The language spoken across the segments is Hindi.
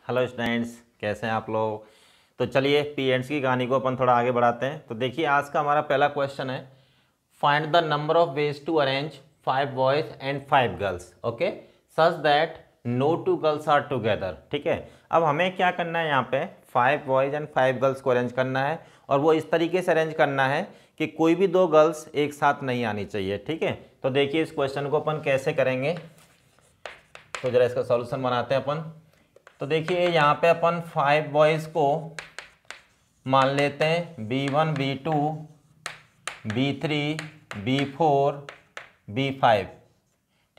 हेलो स्टूडेंट्स, कैसे हैं आप लोग। तो चलिए पीएंड्स की कहानी को अपन थोड़ा आगे बढ़ाते हैं। तो देखिए आज का हमारा पहला क्वेश्चन है, find the number of ways to arrange 5 boys and 5 girls, okay, such that no 2 girls are together. ठीक है, अब हमें क्या करना है, यहाँ पे 5 बॉयज एंड 5 गर्ल्स को अरेंज करना है और वो इस तरीके से अरेंज करना है कि कोई भी 2 गर्ल्स एक साथ नहीं आनी चाहिए। ठीक है, तो देखिए इस क्वेश्चन को अपन कैसे करेंगे, तो जरा इसका सॉल्यूशन बनाते हैं अपन। तो देखिए यहाँ पे अपन 5 बॉयज़ को मान लेते हैं B1 B2 B3 B4 B5,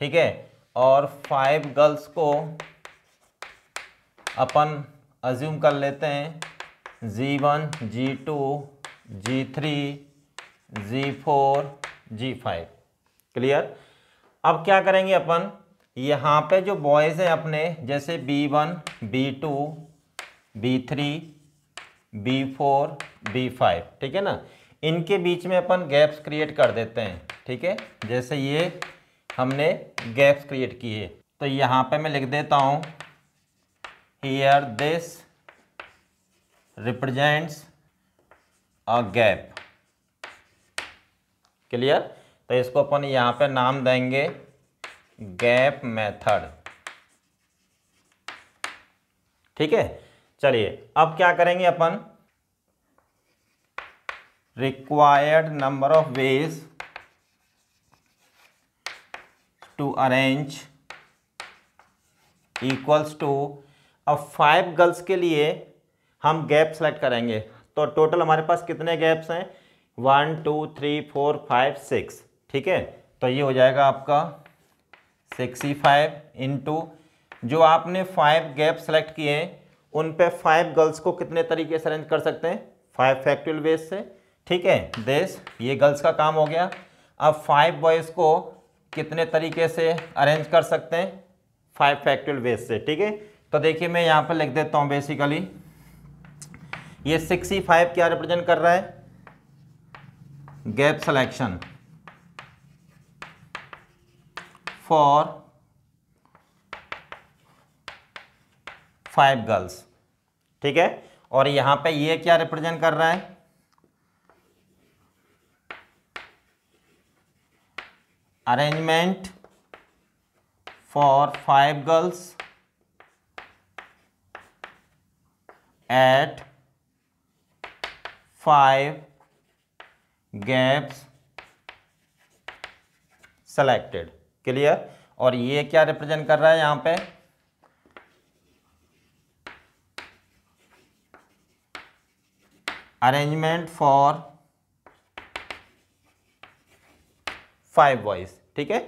ठीक है, और 5 गर्ल्स को अपन अज्यूम कर लेते हैं G1 G2 G3 G4 G5। Clear. अब क्या करेंगे अपन, यहाँ पे जो बॉयज़ हैं अपने, जैसे B1 B2 B3 B4 B5, ठीक है ना, इनके बीच में अपन गैप्स क्रिएट कर देते हैं। ठीक है, जैसे ये हमने गैप्स क्रिएट किए, तो यहाँ पे मैं लिख देता हूँ here this represents a gap. Clear. तो इसको अपन यहाँ पे नाम देंगे गैप मेथड। ठीक है, चलिए अब क्या करेंगे अपन, required number of ways to arrange equals to, अब 5 गर्ल्स के लिए हम गैप सेलेक्ट करेंगे। तो टोटल हमारे पास कितने गैप्स हैं, 1 2 3 4 5 6। ठीक है, तो ये हो जाएगा आपका 65 इंटू जो आपने 5 गैप सेलेक्ट किए हैं उन पे 5 गर्ल्स को कितने तरीके से अरेंज कर सकते हैं, 5 फैक्टोरियल वेज से। ठीक है, दिस ये गर्ल्स का काम हो गया। अब 5 बॉयज़ को कितने तरीके से अरेंज कर सकते हैं, 5 फैक्टोरियल वेज से। ठीक है, तो देखिए मैं यहाँ पर लिख देता हूँ, बेसिकली ये 65 क्या रिप्रेजेंट कर रहा है, गैप सिलेक्शन फॉर 5 गर्ल्स। ठीक है, और यहाँ पे ये क्या रिप्रेजेंट कर रहा है, arrangement for 5 girls at 5 gaps selected. Clear. और ये क्या रिप्रेजेंट कर रहा है, यहाँ पे अरेंजमेंट फॉर 5 बॉयज। ठीक है,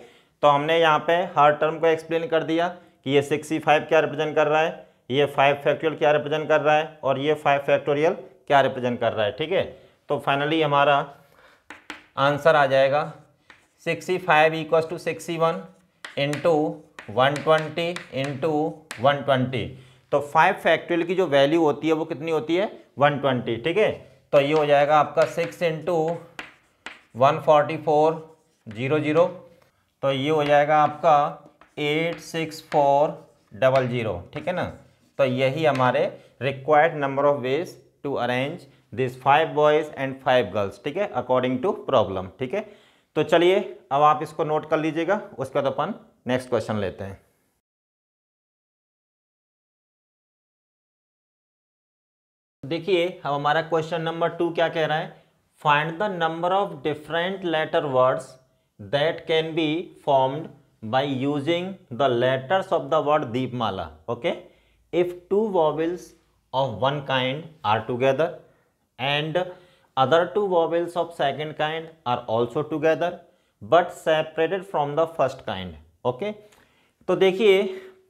तो हमने यहाँ पे हर टर्म को एक्सप्लेन कर दिया कि ये 65 क्या रिप्रेजेंट कर रहा है, ये 5 फैक्टोरियल क्या रिप्रेजेंट कर रहा है, और ये 5 फैक्टोरियल क्या रिप्रेजेंट कर रहा है। ठीक है, तो फाइनली हमारा आंसर आ जाएगा 65 इक्वल टू 61 इंटू 120 इंटू 120। तो 5 फैक्टोरियल की जो वैल्यू होती है वो कितनी होती है, 120। ठीक है, तो ये हो जाएगा आपका 6 इंटू 14400, तो ये हो जाएगा आपका 86400। ठीक है ना, तो यही हमारे required number of ways to arrange this 5 boys and 5 girls. ठीक है, अकॉर्डिंग टू प्रॉब्लम। ठीक है, तो चलिए अब आप इसको नोट कर लीजिएगा, उसके बाद अपन नेक्स्ट क्वेश्चन लेते हैं। देखिए अब हमारा क्वेश्चन नंबर 2 क्या कह रहा है, find the number of different letter words that can be formed by using the letters of the word Deepmala. Okay, if 2 vowels of one kind are together and other 2 vowels of second kind are also together but separated from the first kind। okay, तो देखिए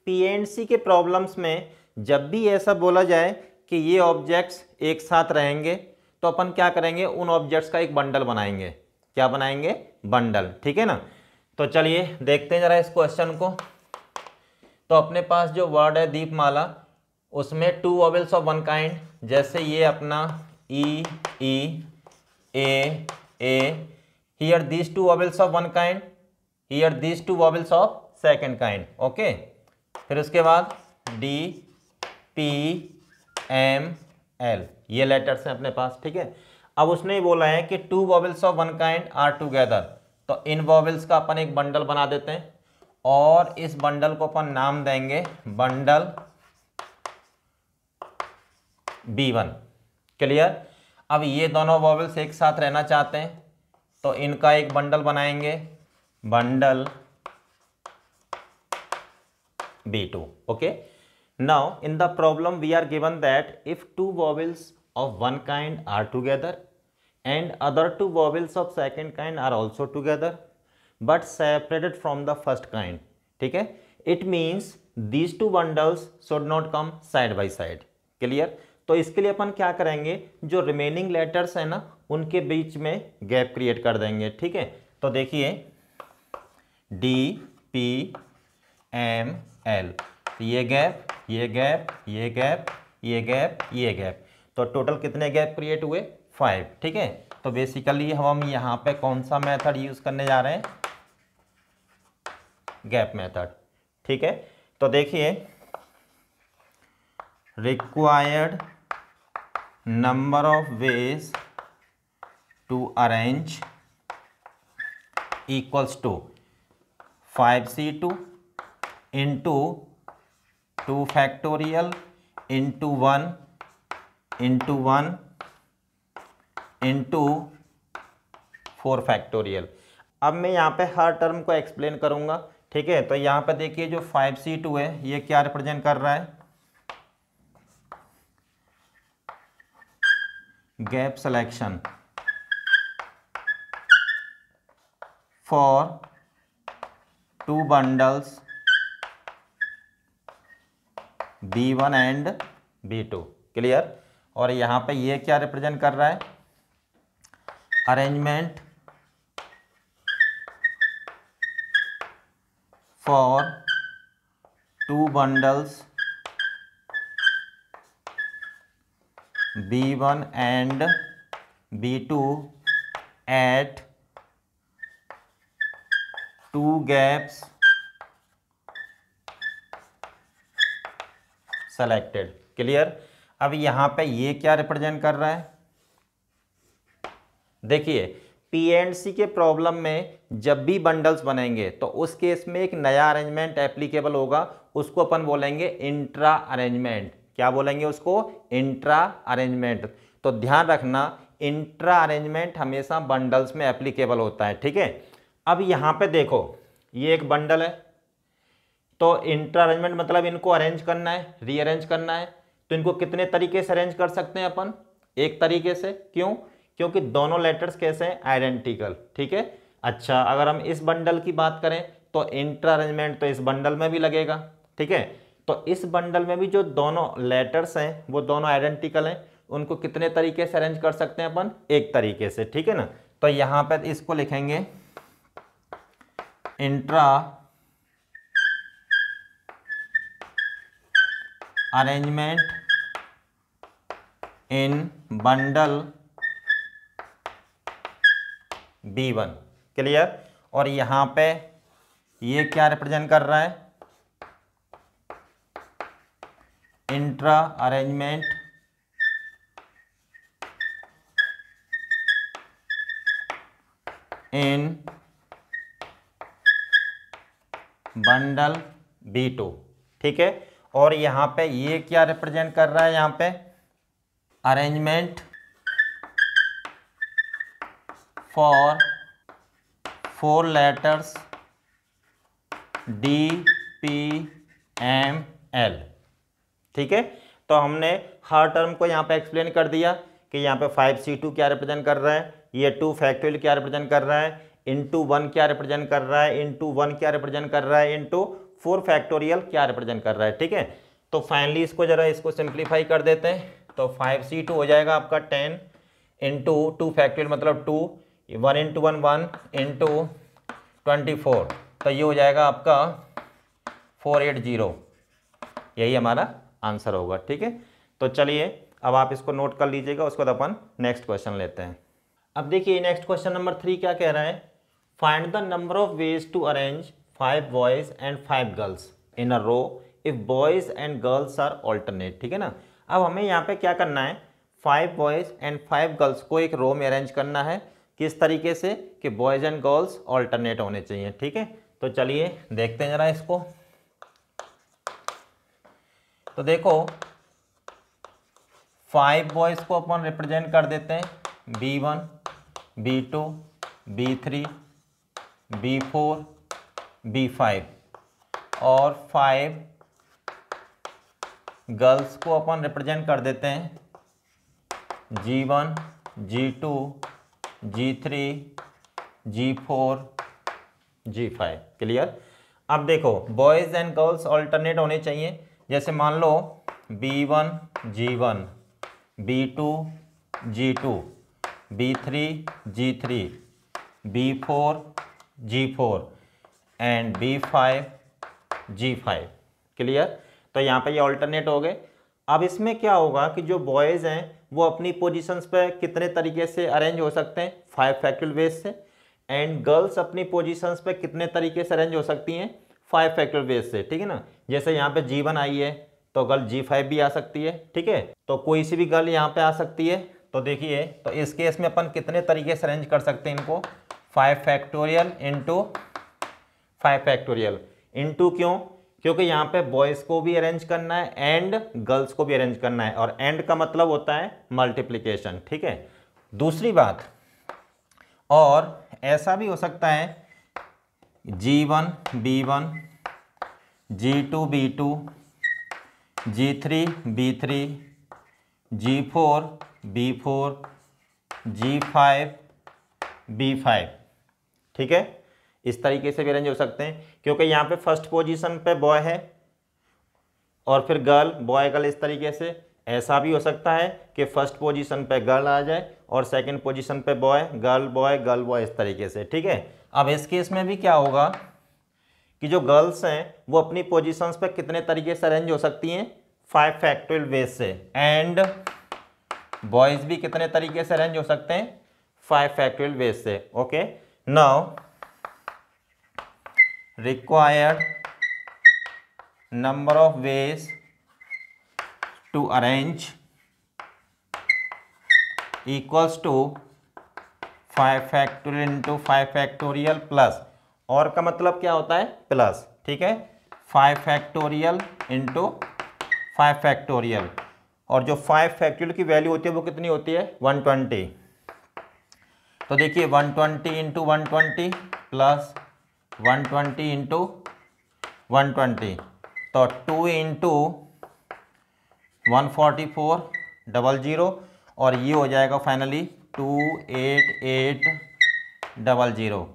पीएनसी के प्रॉब्लम्स में जब भी ऐसा बोला जाए कि ये ऑब्जेक्ट्स एक साथ रहेंगे तो अपन क्या करेंगे, उन ऑब्जेक्ट्स का एक बंडल बनाएंगे। क्या बनाएंगे, बंडल। ठीक है ना, तो चलिए देखते हैं जरा इस क्वेश्चन को। तो अपने पास जो वर्ड है दीपमाला, उसमें 2 वॉवेल्स ऑफ वन काइंड, जैसे ये अपना E E A A, here these 2 vowels of one kind, here these 2 vowels of second kind। Okay, फिर उसके बाद D एम एल, ये लेटर्स हैं अपने पास, ठीक है। अब उसने ही बोला है कि two vowels of one kind are together, तो इन वॉवेल्स का अपन एक बंडल बना देते हैं और इस बंडल को अपन नाम देंगे बंडल B1। क्लियर। अब ये दोनों वॉवेल्स एक साथ रहना चाहते हैं तो इनका एक बंडल बनाएंगे, bundle B2। Okay, now in the problem we are given that if two vowels of one kind are together and other two vowels of second kind are also together but separated from the first kind, ठीक है। it means these two bundles should not come side by side। Clear. तो इसके लिए अपन क्या करेंगे, जो रिमेनिंग लेटर्स है ना उनके बीच में गैप क्रिएट कर देंगे, ठीक है। तो देखिए D P M L, ये गैप, ये गैप, ये गैप, ये गैप, ये गैप, तो टोटल कितने गैप क्रिएट हुए, 5, ठीक है। तो बेसिकली हम यहाँ पे कौन सा मेथड यूज करने जा रहे हैं, गैप मेथड, ठीक है। तो देखिए required number of ways to arrange equals to 5C2 into 2 factorial into 1 into 1 into 4 factorial. अब मैं यहाँ पे हर टर्म को एक्सप्लेन करूँगा, ठीक है। तो यहाँ पे देखिए जो 5C2 है ये क्या रिप्रेजेंट कर रहा है, gap selection for two bundles B1 and B2। Clear. और यहाँ पे ये क्या रिप्रेजेंट कर रहा है, arrangement for two bundles B1 and B2 at two gaps selected. Clear. अब यहाँ पे ये क्या रिप्रेजेंट कर रहा है, देखिए P&C के प्रॉब्लम में जब भी बंडल्स बनेंगे तो उस केस में एक नया अरेंजमेंट एप्लीकेबल होगा, उसको अपन बोलेंगे इंट्रा अरेंजमेंट। क्या बोलेंगे उसको, इंट्रा अरेंजमेंट। तो ध्यान रखना इंट्रा अरेंजमेंट हमेशा बंडल्स में एप्लीकेबल होता है, ठीक है। अब यहाँ पे देखो ये एक बंडल है, तो इंट्रा अरेंजमेंट मतलब इनको अरेंज करना है, रीअरेंज करना है। तो इनको कितने तरीके से अरेंज कर सकते हैं अपन, एक तरीके से। क्यों, क्योंकि दोनों लेटर्स कैसे हैं, आइडेंटिकल, ठीक है। अच्छा, अगर हम इस बंडल की बात करें तो इंट्रा अरेंजमेंट तो इस बंडल में भी लगेगा, ठीक है। तो इस बंडल में भी जो दोनों लेटर्स हैं वो दोनों आइडेंटिकल हैं, उनको कितने तरीके से अरेंज कर सकते हैं अपन, एक तरीके से, ठीक है ना। तो यहाँ पे इसको लिखेंगे इंट्रा अरेंजमेंट इन बंडल B1। क्लियर। और यहाँ पे ये क्या रिप्रेजेंट कर रहा है, इंट्रा अरेंजमेंट इन बंडल B2, ठीक है। और यहाँ पे ये क्या रिप्रेजेंट कर रहा है, यहाँ पे अरेंजमेंट फॉर 4 लेटर्स DPML, ठीक है। तो हमने हर टर्म को यहाँ पे एक्सप्लेन कर दिया कि यहाँ पे 5C2 क्या रिप्रेजेंट कर रहा है, ये 2 फैक्टोरियल क्या रिप्रेजेंट कर रहा है, इंटू 1 क्या रिप्रेजेंट कर रहा है, इंटू 1 क्या रिप्रेजेंट कर रहा है, इंटू 4 फैक्टोरियल क्या रिप्रेजेंट कर रहा है, ठीक है। तो फाइनली इसको सिंप्लीफाई कर देते हैं। तो 5C2 हो जाएगा आपका 10 इंटू 2 फैक्टोरियल मतलब 2, 1 इंटू 1 1 इंटू 24, तो ये हो जाएगा आपका 480। यही हमारा आंसर होगा, ठीक है। तो चलिए अब आप इसको नोट कर लीजिएगा, उसके बाद अपन नेक्स्ट क्वेश्चन लेते हैं। अब देखिए नेक्स्ट क्वेश्चन नंबर 3 क्या कह रहा है, find the number of ways to arrange 5 boys and 5 girls in a row if boys and girls are alternate, ठीक है ना। अब हमें यहाँ पे क्या करना है, 5 बॉयज एंड 5 गर्ल्स को एक रो में अरेंज करना है। किस तरीके से कि बॉयज एंड गर्ल्स ऑल्टरनेट होने चाहिए, ठीक है। तो चलिए देखते हैं जरा इसको। तो देखो 5 बॉयज को अपन रिप्रेजेंट कर देते हैं B1, B2, B3, B4, B5 और 5 गर्ल्स को अपन रिप्रेजेंट कर देते हैं G1, G2, G3, G4, G5। Clear. अब देखो बॉयज़ एंड गर्ल्स ऑल्टरनेट होने चाहिए। जैसे मान लो B1, G1, B2, G2, B3, G3, B4, G4 and B5, G5। Clear. तो यहाँ पे ये ऑल्टरनेट हो गए। अब इसमें क्या होगा कि जो बॉयज़ हैं वो अपनी पोजीशंस पे कितने तरीके से अरेंज हो सकते हैं, 5 फैक्टोरियल वेज से, एंड गर्ल्स अपनी पोजीशंस पे कितने तरीके से अरेंज हो सकती हैं, 5 फैक्टोरियल वेज से, ठीक है ना। जैसे यहाँ पे G1 आई है तो गर्ल G5 भी आ सकती है, ठीक है। तो कोई सी भी गर्ल यहाँ पे आ सकती है। तो देखिए तो इस केस में अपन कितने तरीके से अरेंज कर सकते हैं इनको, 5 फैक्टोरियल इंटू 5 फैक्टोरियल इंटू क्यों, क्योंकि यहाँ पे बॉयज़ को भी अरेंज करना है एंड गर्ल्स को भी अरेंज करना है, और एंड का मतलब होता है मल्टीप्लिकेशन, ठीक है। दूसरी बात, और ऐसा भी हो सकता है G1, B1, G2, B2, G3, B3, G4, B4, G5, B5, ठीक है। इस तरीके से भी अरेंज हो सकते हैं, क्योंकि यहाँ पे फर्स्ट पोजीशन पे बॉय है और फिर गर्ल, बॉय गर्ल, इस तरीके से। ऐसा भी हो सकता है कि फर्स्ट पोजीशन पे गर्ल आ जाए और सेकंड पोजीशन पे बॉय, गर्ल बॉय, इस तरीके से, ठीक है। अब इस केस में भी क्या होगा कि जो गर्ल्स हैं वो अपनी पोजीशंस पे कितने तरीके से अरेंज हो सकती हैं, 5 फैक्टोरियल वेज से, एंड बॉयज़ भी कितने तरीके से अरेंज हो सकते हैं, 5 फैक्टोरियल वेज से। Okay, now required number of ways to arrange equals to 5 factorial into 5 factorial plus, और का मतलब क्या होता है, प्लस, ठीक है। 5 फैक्टोरियल इंटू 5 फैक्टोरियल, और जो 5 फैक्टोरियल की वैल्यू होती है वो कितनी होती है, 120। तो देखिए 120 इंटू 120 प्लस 120 इंटू 120, तो 2 इंटू 144,000, और ये हो जाएगा फाइनली 288,000।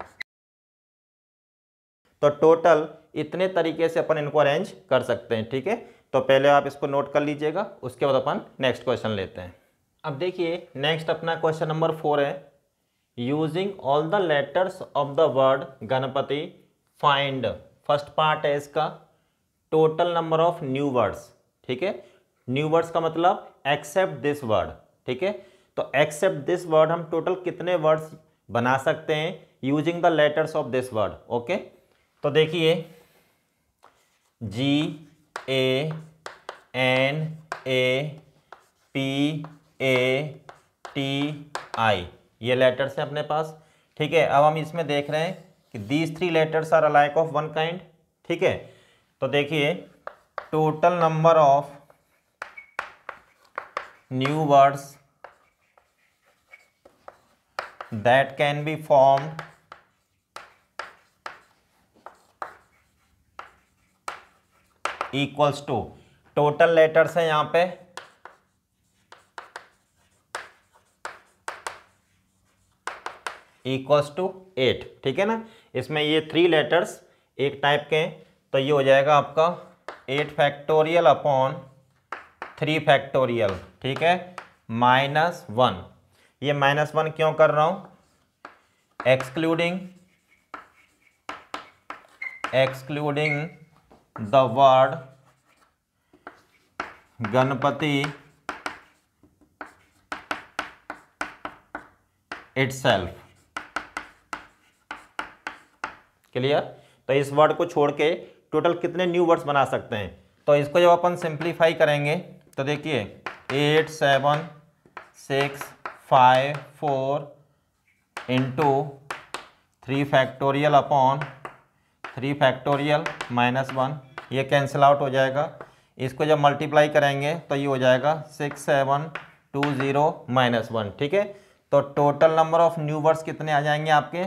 तो टोटल इतने तरीके से अपन इनको अरेंज कर सकते हैं, ठीक है। तो पहले आप इसको नोट कर लीजिएगा, उसके बाद अपन नेक्स्ट क्वेश्चन लेते हैं। अब देखिए नेक्स्ट अपना क्वेश्चन नंबर 4 है, using all the letters of the word Ganpati find, first part है इसका, total number of new words, ठीक है। न्यू वर्ड्स का मतलब एक्सेप्ट दिस वर्ड, ठीक है। तो एक्सेप्ट दिस वर्ड हम टोटल कितने वर्ड्स बना सकते हैं using the letters of this word. Okay, तो देखिए GANAPATI ये लेटर्स हैं अपने पास, ठीक है। अब हम इसमें देख रहे हैं कि these 3 letters are alike of one kind, ठीक है। तो देखिए total number of new words that can be formed equals to, total letters है यहाँ पे इक्वल्स टू 8, ठीक है ना। इसमें ये 3 लेटर्स एक टाइप के हैं, तो ये हो जाएगा आपका 8 फैक्टोरियल अपॉन 3 फैक्टोरियल, ठीक है, -1। ये -1 क्यों कर रहा हूं, excluding the word Ganpati itself. Clear. तो इस वर्ड को छोड़ के टोटल कितने न्यू वर्ड्स बना सकते हैं, तो इसको जब अपन सिंप्लीफाई करेंगे तो देखिए 8 7 6 5 4 इंटू 3 फैक्टोरियल अपॉन 3 फैक्टोरियल -1, ये कैंसिल आउट हो जाएगा। इसको जब मल्टीप्लाई करेंगे तो ये हो जाएगा 6 7 2 0 -1। ठीक है, तो total number of new words कितने आ जाएंगे आपके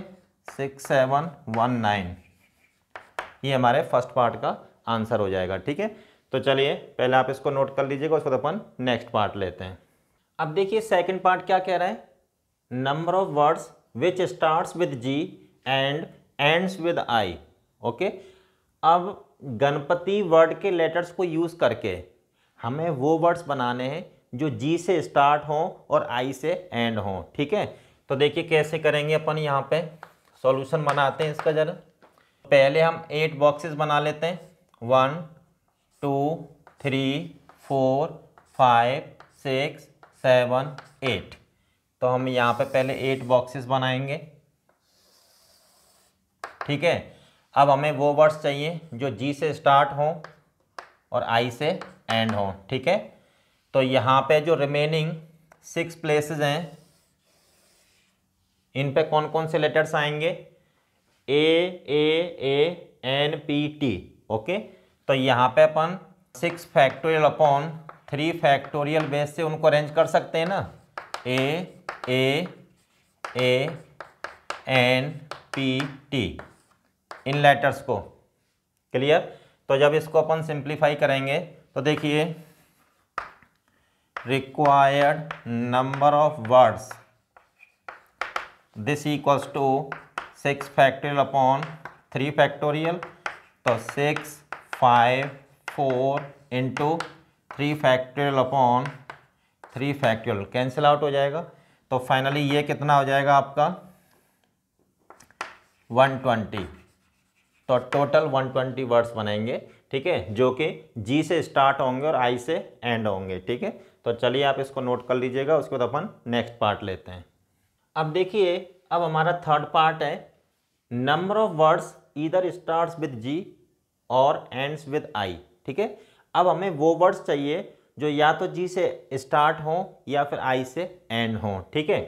6 7 1 9। ये हमारे फर्स्ट पार्ट का आंसर हो जाएगा। ठीक है, तो चलिए पहले आप इसको नोट कर लीजिएगा, उसको अपन नेक्स्ट पार्ट लेते हैं। अब देखिए सेकंड पार्ट क्या कह रहा है, number of words which starts with G and ends with I. Okay, अब गणपति वर्ड के लेटर्स को यूज करके हमें वो वर्ड्स बनाने हैं जो जी से स्टार्ट हो और आई से एंड हो। ठीक है, तो देखिए कैसे करेंगे अपन, यहाँ पे सॉल्यूशन बनाते हैं इसका जरा। पहले हम 8 बॉक्सेस बना लेते हैं, 1 2 3 4 5 6 7 8। तो हम यहाँ पे पहले 8 बॉक्सेस बनाएंगे। ठीक है, अब हमें वो वर्ड्स चाहिए जो जी से स्टार्ट हो और आई से एंड हो। ठीक है, तो यहाँ पे जो रिमेनिंग 6 प्लेसेस हैं, इन पे कौन कौन से लेटर्स आएंगे, A N P T. Okay, तो यहाँ पे अपन 6 फैक्टोरियल अपॉन 3 फैक्टोरियल बेस से उनको अरेंज कर सकते हैं ना, ए एन पी टी, इन लेटर्स को। क्लियर, तो जब इसको अपन सिंप्लीफाई करेंगे तो देखिए required number of words, this equals to 6 factorial upon 3 factorial, तो 6 5 4 into 3 factorial upon 3 factorial, cancel out हो जाएगा। तो फाइनली ये कितना हो जाएगा आपका 120। तो टोटल 120 वर्ड्स बनेंगे। ठीक है, जो कि जी से स्टार्ट होंगे और आई से एंड होंगे। ठीक है, तो चलिए आप इसको नोट कर लीजिएगा, उसके बाद अपन नेक्स्ट पार्ट लेते हैं। अब देखिए, अब हमारा थर्ड पार्ट है, number of words either starts with G or ends with I. ठीक है, अब हमें वो वर्ड्स चाहिए जो या तो जी से स्टार्ट हो या फिर आई से एंड हो। ठीक है,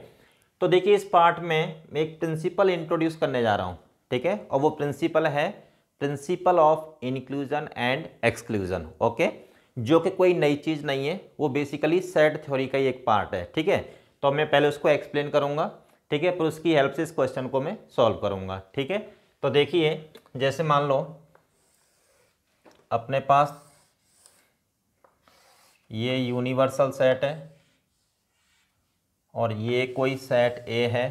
तो देखिए इस पार्ट में मैं एक प्रिंसिपल इंट्रोड्यूस करने जा रहा हूँ। ठीक है, और वो प्रिंसिपल है principle of inclusion and exclusion. Okay, जो कि कोई नई चीज़ नहीं है, वो बेसिकली सेट थ्योरी का ही एक पार्ट है। ठीक है, तो मैं पहले उसको एक्सप्लेन करूँगा। ठीक है, फिर उसकी हेल्प से इस क्वेश्चन को मैं सॉल्व करूँगा। ठीक है, तो देखिए जैसे मान लो अपने पास ये यूनिवर्सल सेट है और ये कोई सेट ए है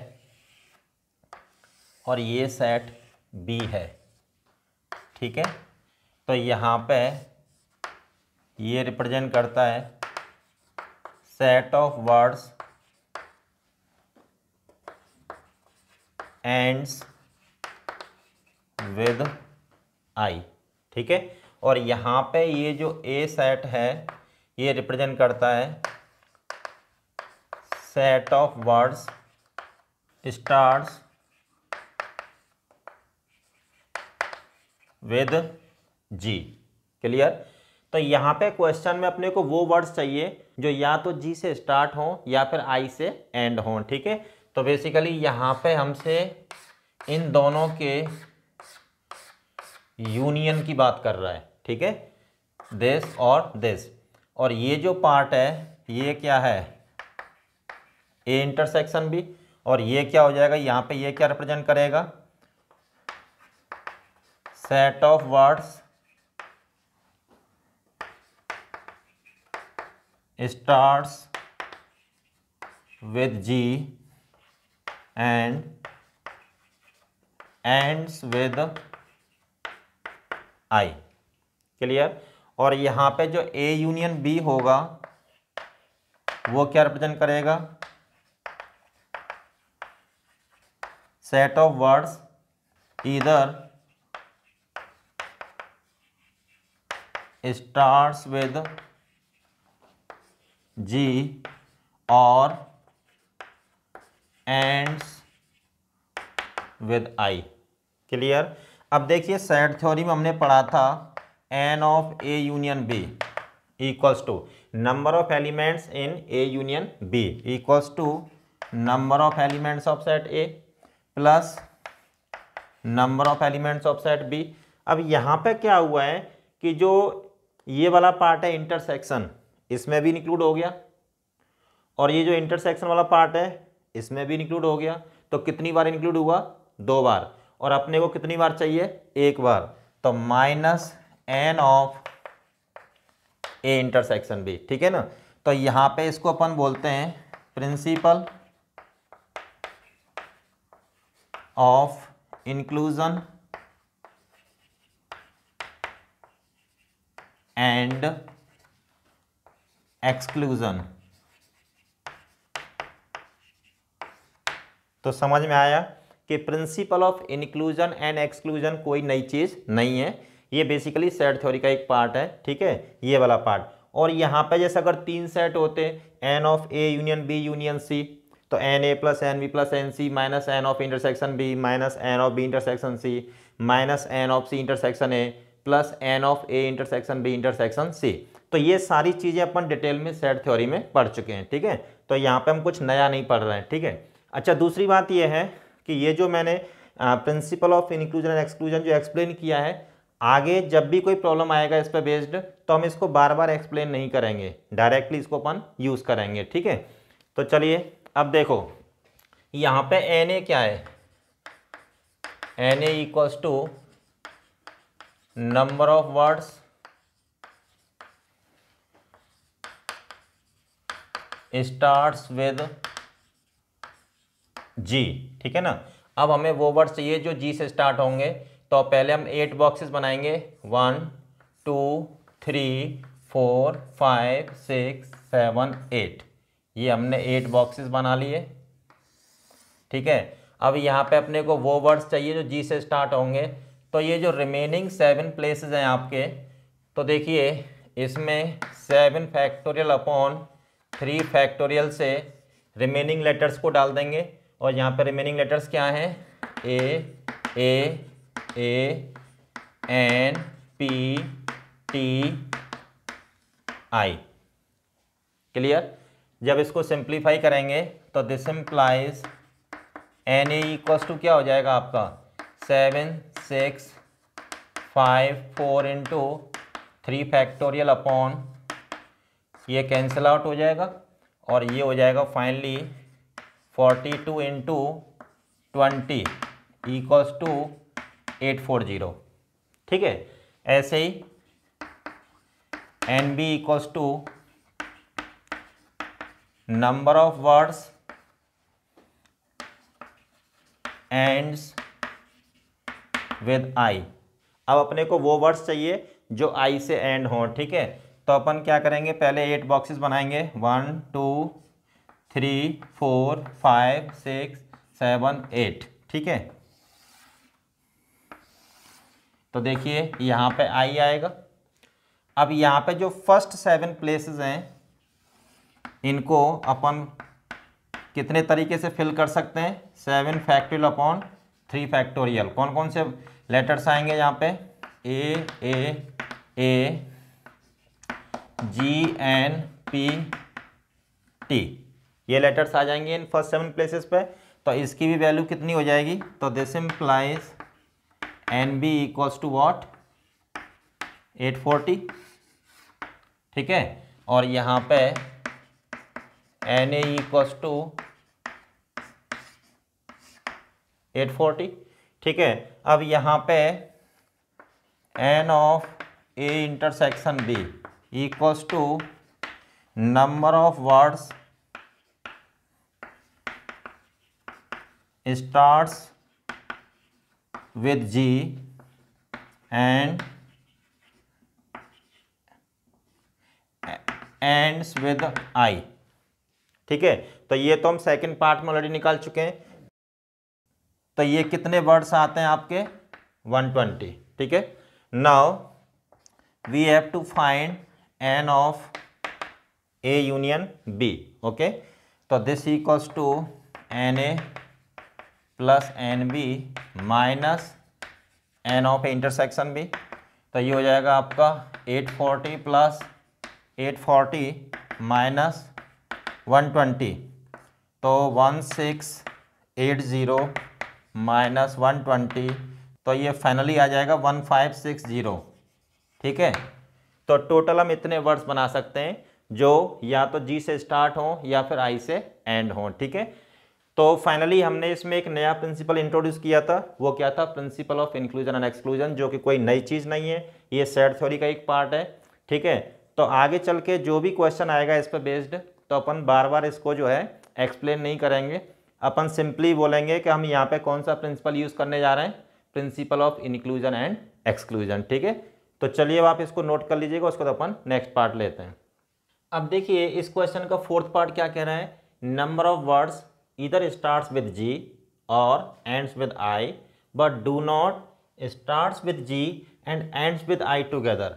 और ये सेट बी है। ठीक है, तो यहाँ पे ये रिप्रेजेंट करता है set of words ends with I. ठीक है, और यहाँ पे ये जो ए सेट है ये रिप्रेजेंट करता है set of words starts with G. Clear, तो यहाँ पे क्वेश्चन में अपने को वो वर्ड्स चाहिए जो या तो जी से स्टार्ट हो या फिर आई से एंड हो। ठीक है, तो बेसिकली यहाँ पे हमसे इन दोनों के यूनियन की बात कर रहा है। ठीक है, दिस और दिस, और ये जो पार्ट है ये क्या है, ए इंटरसेक्शन बी, और ये क्या हो जाएगा, यहाँ पे ये क्या रिप्रेजेंट करेगा, set of words starts with G and ends with I. Clear, और यहाँ पे जो ए यूनियन बी होगा वो क्या रिप्रेजेंट करेगा, set of words either starts with G or ends with I. Clear, अब देखिए सेट थ्योरी में हमने पढ़ा था n of A union B equals to number of elements in A union B equals to number of elements of set A plus number of elements of set B. अब यहाँ पे क्या हुआ है कि जो ये वाला पार्ट है इंटरसेक्शन, इसमें भी इंक्लूड हो गया, और ये जो इंटरसेक्शन वाला पार्ट है इसमें भी इंक्लूड हो गया। तो कितनी बार इंक्लूड हुआ? 2 बार। और अपने को कितनी बार चाहिए? 1 बार। तो minus n of A intersection B, ठीक है ना। तो यहाँ पे इसको अपन बोलते हैं principle of inclusion and exclusion. तो समझ में आया कि principle of inclusion and exclusion कोई नई चीज़ नहीं है, ये बेसिकली सेट थ्योरी का एक पार्ट है, ठीक है, ये वाला पार्ट। और यहाँ पे जैसे अगर 3 सेट होते n of A union B union C, तो n A plus n B plus n C minus n of intersection B minus n of B intersection C minus n of C intersection A plus n of A intersection B intersection C. तो ये सारी चीज़ें अपन डिटेल में सेट थ्योरी में पढ़ चुके हैं, ठीक है। तो यहाँ पे हम कुछ नया नहीं पढ़ रहे हैं, ठीक है। अच्छा, दूसरी बात ये है कि ये जो मैंने principle of inclusion and exclusion जो एक्सप्लेन किया है, आगे जब भी कोई प्रॉब्लम आएगा इस पर बेस्ड, तो हम इसको बार बार एक्सप्लेन नहीं करेंगे, डायरेक्टली इसको अपन यूज़ करेंगे, ठीक है। तो चलिए अब देखो यहाँ पे एन ए क्या है, n A equals to number of words starts with G, ठीक है ना। अब हमें वो वर्ड चाहिए जो जी से स्टार्ट होंगे, तो पहले हम 8 बॉक्सेस बनाएंगे, 1 2 3 4 5 6 7 8। ये हमने 8 बॉक्सेस बना लिए, ठीक है। अब यहाँ पे अपने को वो वर्ड्स चाहिए जो जी से स्टार्ट होंगे, तो ये जो रिमेनिंग 7 प्लेसेस हैं आपके, तो देखिए इसमें 7 फैक्टोरियल अपॉन 3 फैक्टोरियल से रिमेनिंग लेटर्स को डाल देंगे। और यहाँ पे रिमेनिंग लेटर्स क्या हैं? A N P T I. Clear? जब इसको सिंप्लीफाई करेंगे तो this implies n A equals to क्या हो जाएगा आपका 7 6 5 4 इंटू 3 फैक्टोरियल अपॉन, ये कैंसिल आउट हो जाएगा और ये हो जाएगा फाइनली 42 इंटू 20 इक्वल्स टू 840, ठीक है। ऐसे ही n B equals to number of words ends with I. अब अपने को वो वर्ड्स चाहिए जो आई से एंड हो, ठीक है। तो अपन क्या करेंगे, पहले 8 बॉक्सेस बनाएंगे, 1 2 3 4 5 6 7 8, ठीक है। तो देखिए यहाँ पे आई आएगा। अब यहाँ पे जो फर्स्ट 7 प्लेसेस हैं इनको अपन कितने तरीके से फिल कर सकते हैं? 7 फैक्टोरियल अपॉन 3 फैक्टोरियल। कौन कौन से लेटर्स आएंगे यहाँ पे? ए जी एन पी टी, ये लेटर्स आ जाएंगे इन फर्स्ट 7 प्लेसेस पे। तो इसकी भी वैल्यू कितनी हो जाएगी? तो this implies n B equals to what 840, ठीक है। और यहाँ पे एन ए इक्वल्स टू 840, ठीक है। अब यहाँ पे n of A intersection B equals to number of words starts with G and ends with I, ठीक है। तो ये तो हम सेकंड पार्ट में ऑलरेडी निकाल चुके हैं। तो ये कितने वर्ड्स आते हैं आपके? 120, ठीक है। Now we have to find n of A union B, okay. तो this equals to n A plus n B minus n of A intersection B. तो ये हो जाएगा आपका 840 प्लस 840 माइनस 120, तो 1680 माइनस 120, तो ये फाइनली आ जाएगा 1560। ठीक है, तो टोटल हम इतने वर्ड्स बना सकते हैं जो या तो जी से स्टार्ट हो या फिर आई से एंड हो। ठीक है, तो फाइनली हमने इसमें एक नया प्रिंसिपल इंट्रोड्यूस किया था, वो क्या था, principle of inclusion and exclusion, जो कि कोई नई चीज़ नहीं है, ये सेट थ्योरी का एक पार्ट है। ठीक है, तो आगे चल के जो भी क्वेश्चन आएगा इस पर बेस्ड, तो अपन बार बार इसको जो है एक्सप्लेन नहीं करेंगे, अपन सिंपली बोलेंगे कि हम यहाँ पे कौन सा प्रिंसिपल यूज़ करने जा रहे हैं, principle of inclusion and exclusion. ठीक है, तो चलिए अब आप इसको नोट कर लीजिएगा, उसके बाद अपन नेक्स्ट पार्ट लेते हैं। अब देखिए इस क्वेश्चन का फोर्थ पार्ट क्या कह रहा है, number of words either starts with G or ends with I but do not starts with G and ends with I together।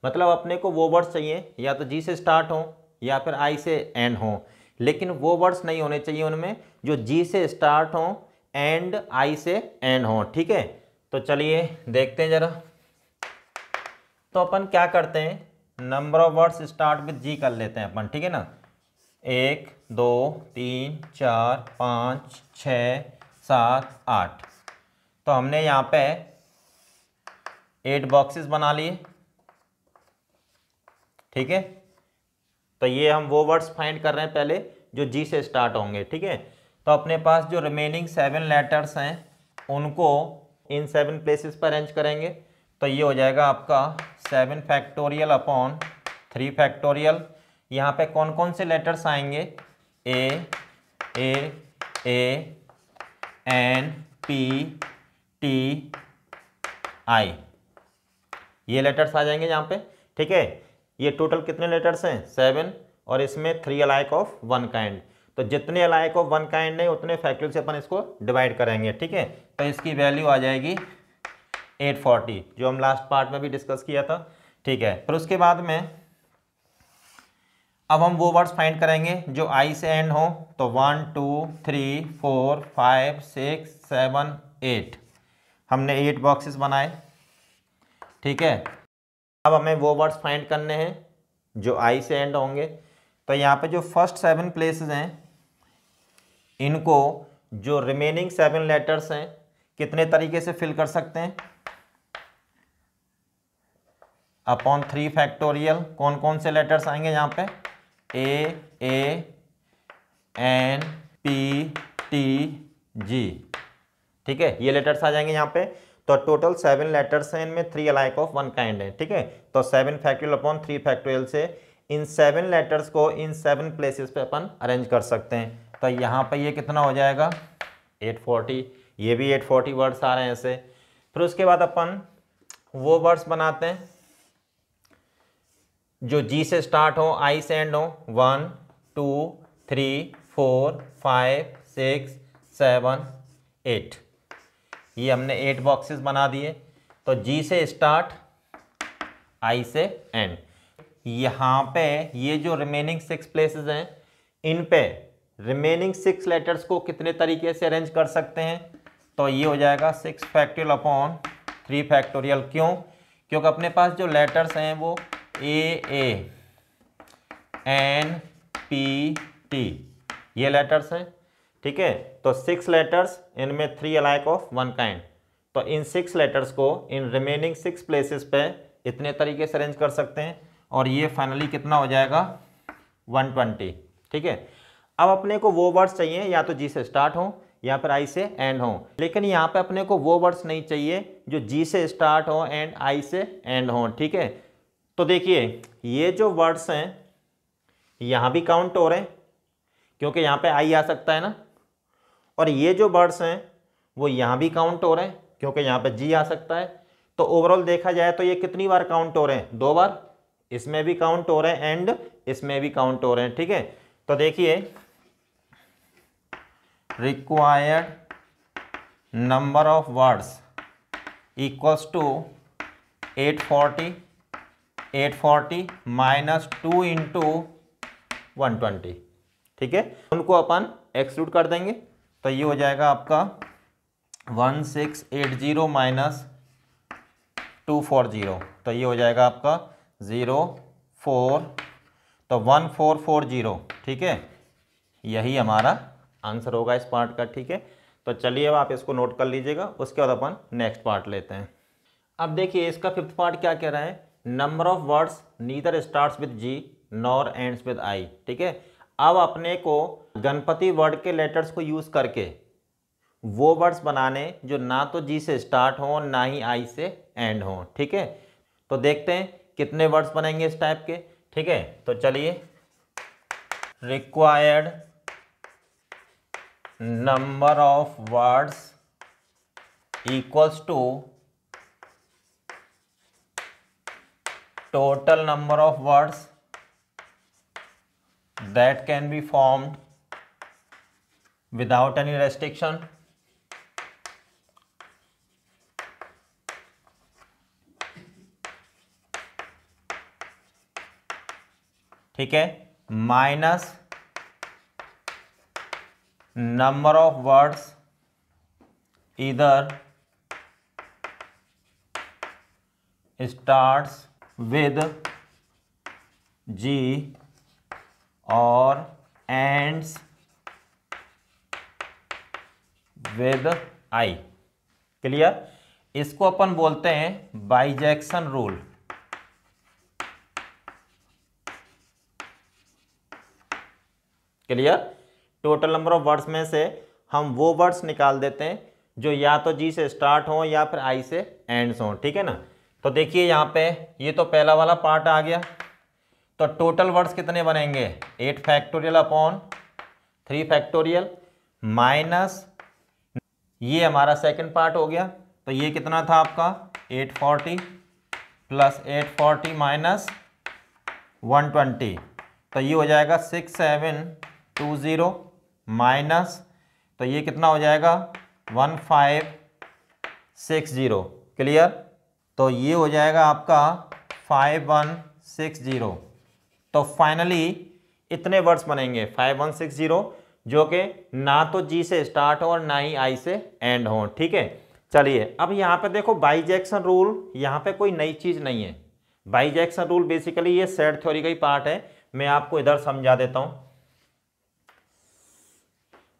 मतलब अपने को वो वर्ड्स चाहिए या तो G से स्टार्ट हो या फिर I से एंड हो, लेकिन वो वर्ड्स नहीं होने चाहिए उनमें जो G से स्टार्ट हो एंड I से एंड हो। ठीक है, तो चलिए देखते हैं जरा। तो अपन क्या करते हैं, number of words start with G कर लेते हैं अपन। ठीक है ना, 1 2 3 4 5 6 7 8, तो हमने यहाँ पे 8 बॉक्सेस बना लिए। ठीक है, तो ये हम वो वर्ड्स फाइंड कर रहे हैं पहले जो जी से स्टार्ट होंगे। ठीक है, तो अपने पास जो रिमेनिंग 7 लेटर्स हैं उनको इन 7 प्लेसेस पर अरेंज करेंगे, तो ये हो जाएगा आपका 7 फैक्टोरियल अपॉन 3 फैक्टोरियल। यहाँ पे कौन कौन से लेटर्स आएंगे, ए एन पी टी आई, ये लेटर्स आ जाएंगे यहाँ पे। ठीक है, ये टोटल कितने लेटर्स हैं, 7, और इसमें 3 अलाइक ऑफ 1 काइंड, तो जितने अलाइक ऑफ 1 काइंड है उतने फैक्टोरियल से अपन इसको डिवाइड करेंगे। ठीक है, तो इसकी वैल्यू आ जाएगी 840, जो हम लास्ट पार्ट में भी डिस्कस किया था। ठीक है, फिर उसके बाद में अब हम वो वर्ड्स फाइंड करेंगे जो आई से एंड हो, तो 1 2 3 4 5 6 7 8, हमने 8 बॉक्सेस बनाए। ठीक है, अब हमें वो वर्ड्स फाइंड करने हैं जो आई से एंड होंगे, तो यहाँ पे जो फर्स्ट 7 प्लेसेस हैं इनको जो रिमेनिंग 7 लेटर्स हैं कितने तरीके से फिल कर सकते हैं, अपॉन 3 फैक्टोरियल। कौन कौन से लेटर्स आएंगे यहाँ पे, ए एन पी टी जी। ठीक है, ये लेटर्स आ जाएंगे यहाँ पे, तो टोटल 7 लेटर्स हैं, इनमें 3 अलाइक ऑफ 1 काइंड है। ठीक है, तो 7 फैक्टोरियल अपॉन 3 फैक्टोरियल से इन 7 लेटर्स को इन 7 प्लेसेस पे अपन अरेंज कर सकते हैं। तो यहाँ पे ये कितना हो जाएगा 840, ये भी 840 वर्ड्स आ रहे हैं ऐसे। फिर उसके बाद अपन वो वर्ड्स बनाते हैं जो जी से स्टार्ट हो, आई से एंड हो, 1 2 3 4 5 6 7 8, ये हमने 8 बॉक्सेस बना दिए। तो जी से स्टार्ट, आई से एंड, यहाँ पे ये जो रिमेनिंग 6 प्लेसेस हैं इन पे रिमेनिंग 6 लेटर्स को कितने तरीके से अरेंज कर सकते हैं, तो ये हो जाएगा 6 फैक्टोरियल अपॉन 3 फैक्टोरियल। क्यों, क्योंकि अपने पास जो लेटर्स हैं वो ए एन पी टी, ये लेटर्स हैं। ठीक है, तो 6 लेटर्स, इनमें 3 अलाइक ऑफ 1 काइंड, तो इन 6 लेटर्स को इन रिमेनिंग 6 प्लेसेस पे इतने तरीके से अरेंज कर सकते हैं, और ये फाइनली कितना हो जाएगा 120। ठीक है, अब अपने को वो वर्ड्स चाहिए या तो जी से स्टार्ट हो या फिर आई से एंड हो, लेकिन यहाँ पे अपने को वो वर्ड्स नहीं चाहिए जो जी से स्टार्ट हो एंड आई से एंड हो। ठीक है, तो देखिए ये जो वर्ड्स हैं यहाँ भी काउंट हो रहे हैं क्योंकि यहाँ पे आई आ सकता है ना, और ये जो वर्ड्स हैं वो यहाँ भी काउंट हो रहे हैं क्योंकि यहाँ पे जी आ सकता है। तो ओवरऑल देखा जाए तो ये कितनी बार काउंट हो रहे हैं, 2 बार, इसमें भी काउंट हो रहे हैं एंड इसमें भी काउंट हो रहे हैं। ठीक है, तो देखिए required number of words equals to 840 minus 2 into 120। ठीक है, उनको अपन एक्सक्लूड कर देंगे, तो ये हो जाएगा आपका 1680 माइनस 240, तो ये हो जाएगा आपका 04, तो 1440, ठीक है, यही हमारा आंसर होगा इस पार्ट का, ठीक है। तो चलिए अब आप इसको नोट कर लीजिएगा, उसके बाद अपन नेक्स्ट पार्ट लेते हैं। अब देखिए इसका फिफ्थ पार्ट क्या कह रहा है, number of words neither starts with G nor ends with I, ठीक है। अब अपने को गणपति वर्ड के लेटर्स को यूज करके वो वर्ड्स बनाने जो ना तो जी से स्टार्ट हो ना ही आई से एंड हो, ठीक है। तो देखते हैं कितने वर्ड्स बनेंगे इस टाइप के, ठीक है। तो चलिए, required number of words equals to total number of words that can be formed without any restriction ठीक है, माइनस नंबर ऑफ वर्ड्स इधर स्टार्ट्स with G और ends with I, क्लियर। इसको अपन बोलते हैं bijection rule, clear. Total number of words में से हम वो वर्ड्स निकाल देते हैं जो या तो जी से स्टार्ट हो या फिर आई से एंड्स हो, ठीक है ना। तो देखिए यहाँ पे ये तो पहला वाला पार्ट आ गया, तो टोटल वर्ड्स कितने बनेंगे, 8 फैक्टोरियल अपॉन 3 फैक्टोरियल माइनस ये हमारा सेकंड पार्ट हो गया, तो ये कितना था आपका 840 प्लस 840 माइनस 120, तो ये हो जाएगा 6720 माइनस, तो ये कितना हो जाएगा 1560, क्लियर। तो ये हो जाएगा आपका 5160, तो फाइनली इतने वर्ड्स बनेंगे 5160 जो कि ना तो जी से स्टार्ट हो और ना ही आई से एंड हो, ठीक है। चलिए अब यहाँ पे देखो बाइजेक्शन रूल, यहाँ पे कोई नई चीज़ नहीं है। बाइजेक्शन रूल बेसिकली ये सेट थ्योरी का ही पार्ट है, मैं आपको इधर समझा देता हूँ।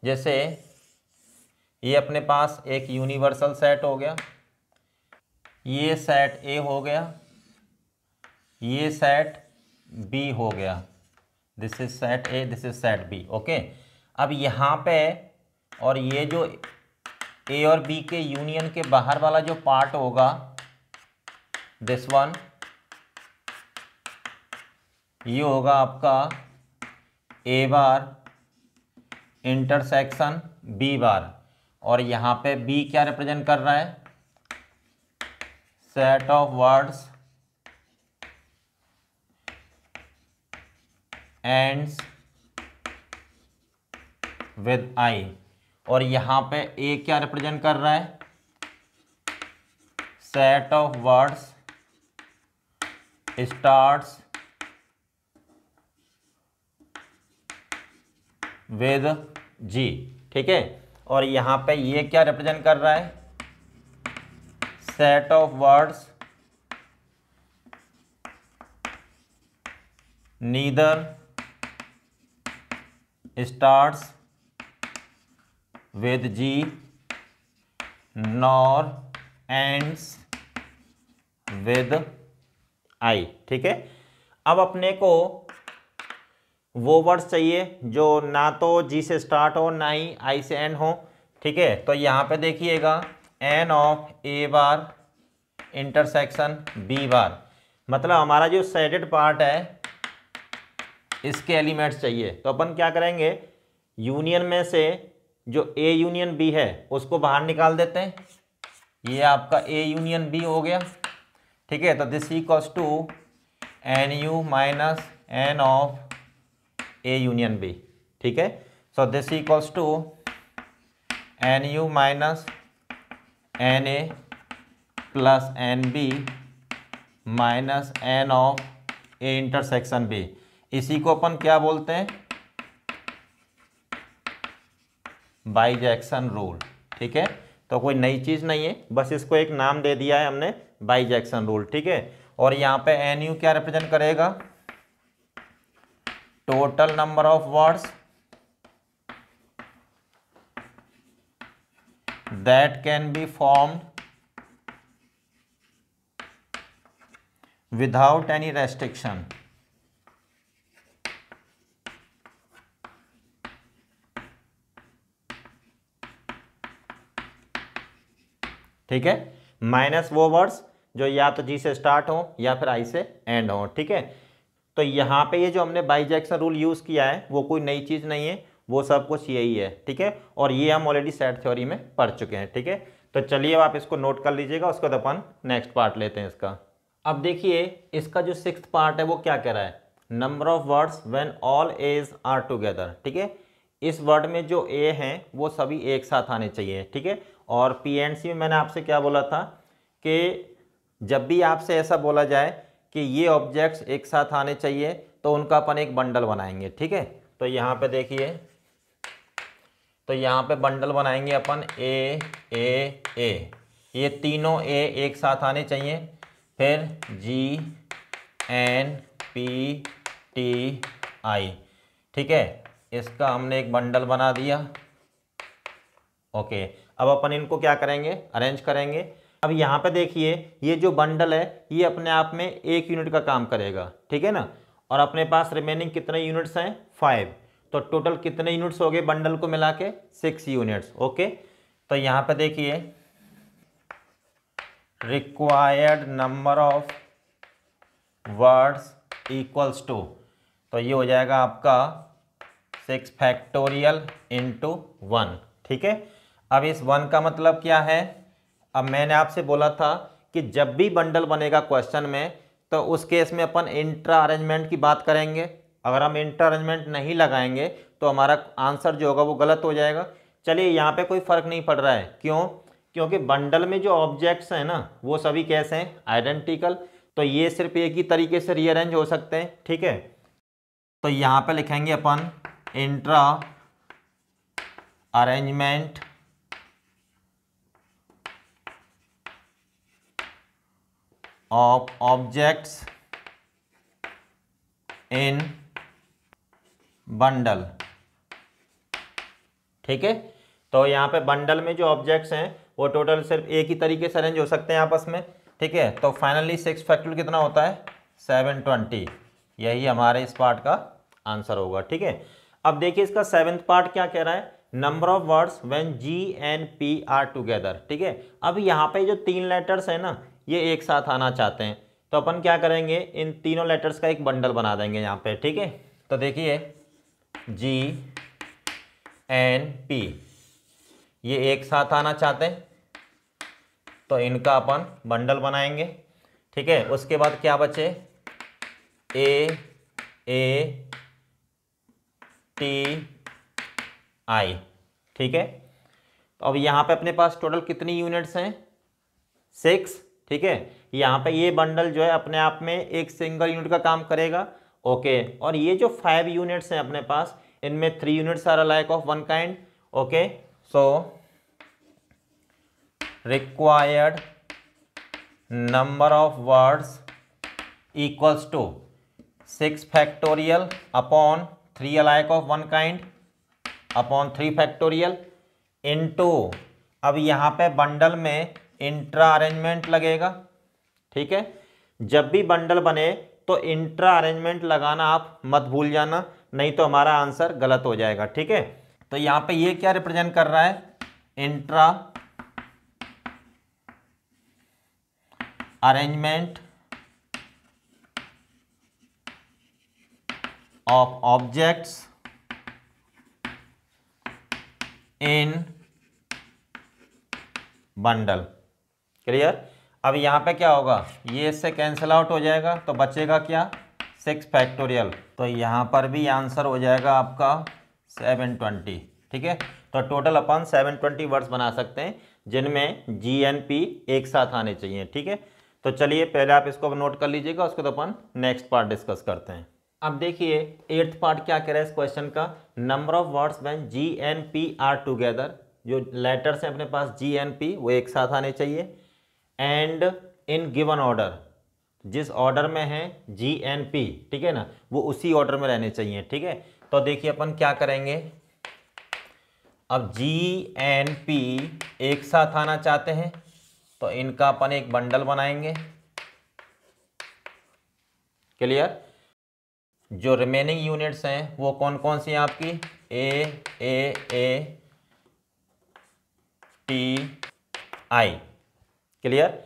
जैसे ये अपने पास एक यूनिवर्सल सेट हो गया, ये सेट ए हो गया, ये सेट बी हो गया, this is set A, this is set B, okay. अब यहाँ पे और ये जो ए और बी के यूनियन के बाहर वाला जो पार्ट होगा, दिस वन, ये होगा आपका ए बार इंटरसेक्शन बी बार, और यहाँ पे बी क्या रिप्रेजेंट कर रहा है, set of words ends with I, और यहाँ पे ए क्या रिप्रेजेंट कर रहा है, set of words starts with G, ठीक है। और यहाँ पे ये क्या रिप्रेजेंट कर रहा है, set of words neither starts with G nor ends with I, ठीक है। अब अपने को वो वर्ड्स चाहिए जो ना तो जी से स्टार्ट हो ना ही आई से एंड हो, ठीक है। तो यहाँ पे देखिएगा n of A bar intersection B bar, मतलब हमारा जो शेडेड पार्ट है इसके एलिमेंट्स चाहिए। तो अपन क्या करेंगे, यूनियन में से जो ए यूनियन बी है उसको बाहर निकाल देते हैं, ये आपका ए यूनियन बी हो गया, ठीक है। तो this equals to n U minus n of A union B, ठीक है। So this equals to n U minus n A plus n B minus n of A intersection B, इसी को अपन क्या बोलते हैं, बाइजेक्शन रूल, ठीक है। तो कोई नई चीज़ नहीं है, बस इसको एक नाम दे दिया है हमने बाई जैक्सन रूल, ठीक है। और यहाँ पे एन यू क्या रिप्रेजेंट करेगा, total number of words that can be formed without any restriction. ठीक है, माइनस वो वर्ड्स जो या तो जी से स्टार्ट हो या फिर आई से एंड हो, ठीक है। तो यहाँ पे ये जो हमने बाई जैक्सन रूल यूज़ किया है वो कोई नई चीज़ नहीं है, वो सब कुछ यही है, ठीक है। और ये हम ऑलरेडी सेट थ्योरी में पढ़ चुके हैं, ठीक है। तो चलिए अब आप इसको नोट कर लीजिएगा, उसके बाद अपन नेक्स्ट पार्ट लेते हैं इसका। अब देखिए इसका जो 6th पार्ट है वो क्या कह रहा है, number of words when all A's are together, ठीक है। इस वर्ड में जो ए हैं वो सभी एक साथ आने चाहिए, ठीक है। और पीएनसी में मैंने आपसे क्या बोला था कि जब भी आपसे ऐसा बोला जाए कि ये ऑब्जेक्ट्स एक साथ आने चाहिए तो उनका अपन एक बंडल बनाएंगे, ठीक है। तो यहाँ पे देखिए, तो यहाँ पे बंडल बनाएंगे अपन ए, ये तीनों ए एक साथ आने चाहिए, फिर जी एन पी टी आई, ठीक है। इसका हमने एक बंडल बना दिया, ओके। अब अपन इनको क्या करेंगे, अरेंज करेंगे। अब यहाँ पे देखिए ये जो बंडल है ये अपने आप में 1 यूनिट का काम करेगा, ठीक है ना। और अपने पास रिमेनिंग कितने यूनिट्स हैं, 5। तो टोटल कितने यूनिट्स हो गए बंडल को मिला के, 6 यूनिट्स, ओके। तो यहाँ पे देखिए required number of words equals to, तो ये हो जाएगा आपका 6 फैक्टोरियल इंटू 1, ठीक है। अब इस 1 का मतलब क्या है, अब मैंने आपसे बोला था कि जब भी बंडल बनेगा क्वेश्चन में तो उस केस में अपन इंट्रा अरेंजमेंट की बात करेंगे। अगर हम इंट्रा अरेंजमेंट नहीं लगाएंगे तो हमारा आंसर जो होगा वो गलत हो जाएगा। चलिए यहाँ पे कोई फ़र्क नहीं पड़ रहा है, क्यों, क्योंकि बंडल में जो ऑब्जेक्ट्स हैं ना वो सभी कैसे हैं, आइडेंटिकल। तो ये सिर्फ एक ही तरीके से रीअरेंज हो सकते हैं, ठीक है। तो यहाँ पे लिखेंगे अपन intra arrangement of objects in bundle, ठीक है। तो यहाँ पे बंडल में जो ऑब्जेक्ट्स हैं वो टोटल सिर्फ एक ही तरीके से अरेंज हो सकते हैं आपस में, ठीक है। तो फाइनली 6 फैक्टोरियल कितना होता है, 720। यही हमारे इस पार्ट का आंसर होगा, ठीक है। अब देखिए इसका 7th पार्ट क्या कह रहा है, number of words when G and P are together, ठीक है। अब यहाँ पे जो 3 लेटर्स हैं ना ये एक साथ आना चाहते हैं, तो अपन क्या करेंगे, इन तीनों लेटर्स का एक बंडल बना देंगे यहाँ पे, ठीक है। तो देखिए जी एन पी ये एक साथ आना चाहते हैं तो इनका अपन बंडल बनाएंगे, ठीक है। उसके बाद क्या बचे, ए टी आई, ठीक है। तो अब यहाँ पे अपने पास टोटल कितनी यूनिट्स हैं, 6, ठीक है। यहाँ पे ये बंडल जो है अपने आप में एक सिंगल यूनिट का काम करेगा, ओके। और ये जो 5 यूनिट्स हैं अपने पास, इनमें 3 units are alike of 1 kind, okay. So required number of words equals to 6 factorial upon 3 alike of 1 kind upon 3 factorial into, अब यहाँ पे बंडल में इंट्रा अरेंजमेंट लगेगा, ठीक है। जब भी बंडल बने तो इंट्रा अरेंजमेंट लगाना आप मत भूल जाना, नहीं तो हमारा आंसर गलत हो जाएगा, ठीक है। तो यहाँ पे ये क्या रिप्रेजेंट कर रहा है, intra arrangement of objects in bundle, clear. अब यहाँ पे क्या होगा, ये इससे कैंसिल आउट हो जाएगा तो बचेगा क्या, 6 फैक्टोरियल। तो यहाँ पर भी आंसर हो जाएगा आपका 720, ठीक है। तो टोटल अपन 720 वर्ड्स बना सकते हैं जिनमें जी एन पी एक साथ आने चाहिए, ठीक है। तो चलिए पहले आप इसको नोट कर लीजिएगा, उसको तो अपन नेक्स्ट पार्ट डिस्कस करते हैं। अब देखिए 8th पार्ट क्या कह रहा है इस क्वेश्चन का, number of words when G and P are together जो लेटर्स हैं अपने पास GNP वो एक साथ आने चाहिए, एंड इन गिवन ऑर्डर, जिस ऑर्डर में है GNP, ठीक है ना, वो उसी ऑर्डर में रहने चाहिए, ठीक है। तो देखिए अपन क्या करेंगे, अब GNP एक साथ आना चाहते हैं तो इनका अपन एक बंडल बनाएंगे, क्लियर। जो रिमेनिंग यूनिट्स हैं वो कौन कौन सी हैं आपकी, AATI, क्लियर।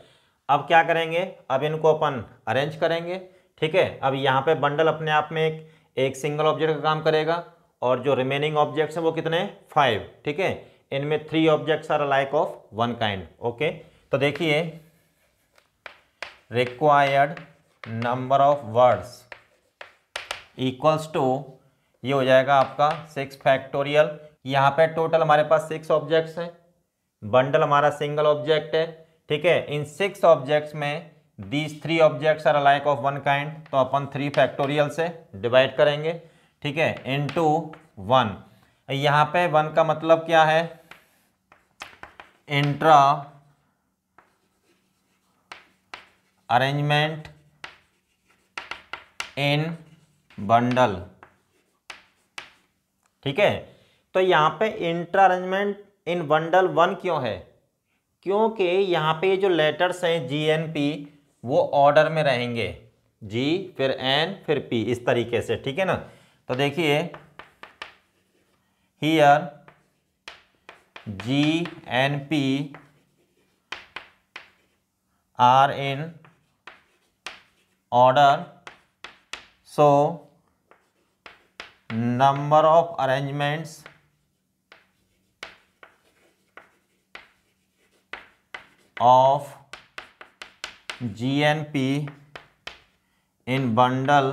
अब क्या करेंगे, अब इनको अपन अरेंज करेंगे, ठीक है। अब यहाँ पे बंडल अपने आप में एक सिंगल ऑब्जेक्ट का काम करेगा, और जो रिमेनिंग ऑब्जेक्ट्स हैं वो कितने, 5, ठीक है। इनमें 3 objects are alike of one kind, okay. तो देखिए required number of words equals to, ये हो जाएगा आपका 6 फैक्टोरियल। यहाँ पे टोटल हमारे पास 6 ऑब्जेक्ट्स हैं, बंडल हमारा सिंगल ऑब्जेक्ट है, ठीक है। इन 6 ऑब्जेक्ट्स में these 3 objects are alike of one kind, तो अपन 3 फैक्टोरियल से डिवाइड करेंगे, ठीक है, इनटू 1। यहाँ पे 1 का मतलब क्या है, इंट्रा अरेंजमेंट इन बंडल, ठीक है। तो यहाँ पे इंट्रा अरेंजमेंट इन बंडल 1 क्यों है, क्योंकि यहाँ पे जो लेटर्स हैं GNP वो ऑर्डर में रहेंगे, G फिर N फिर P, इस तरीके से, ठीक है ना। तो देखिए here GNP are in order, so number of arrangements of GNP in bundle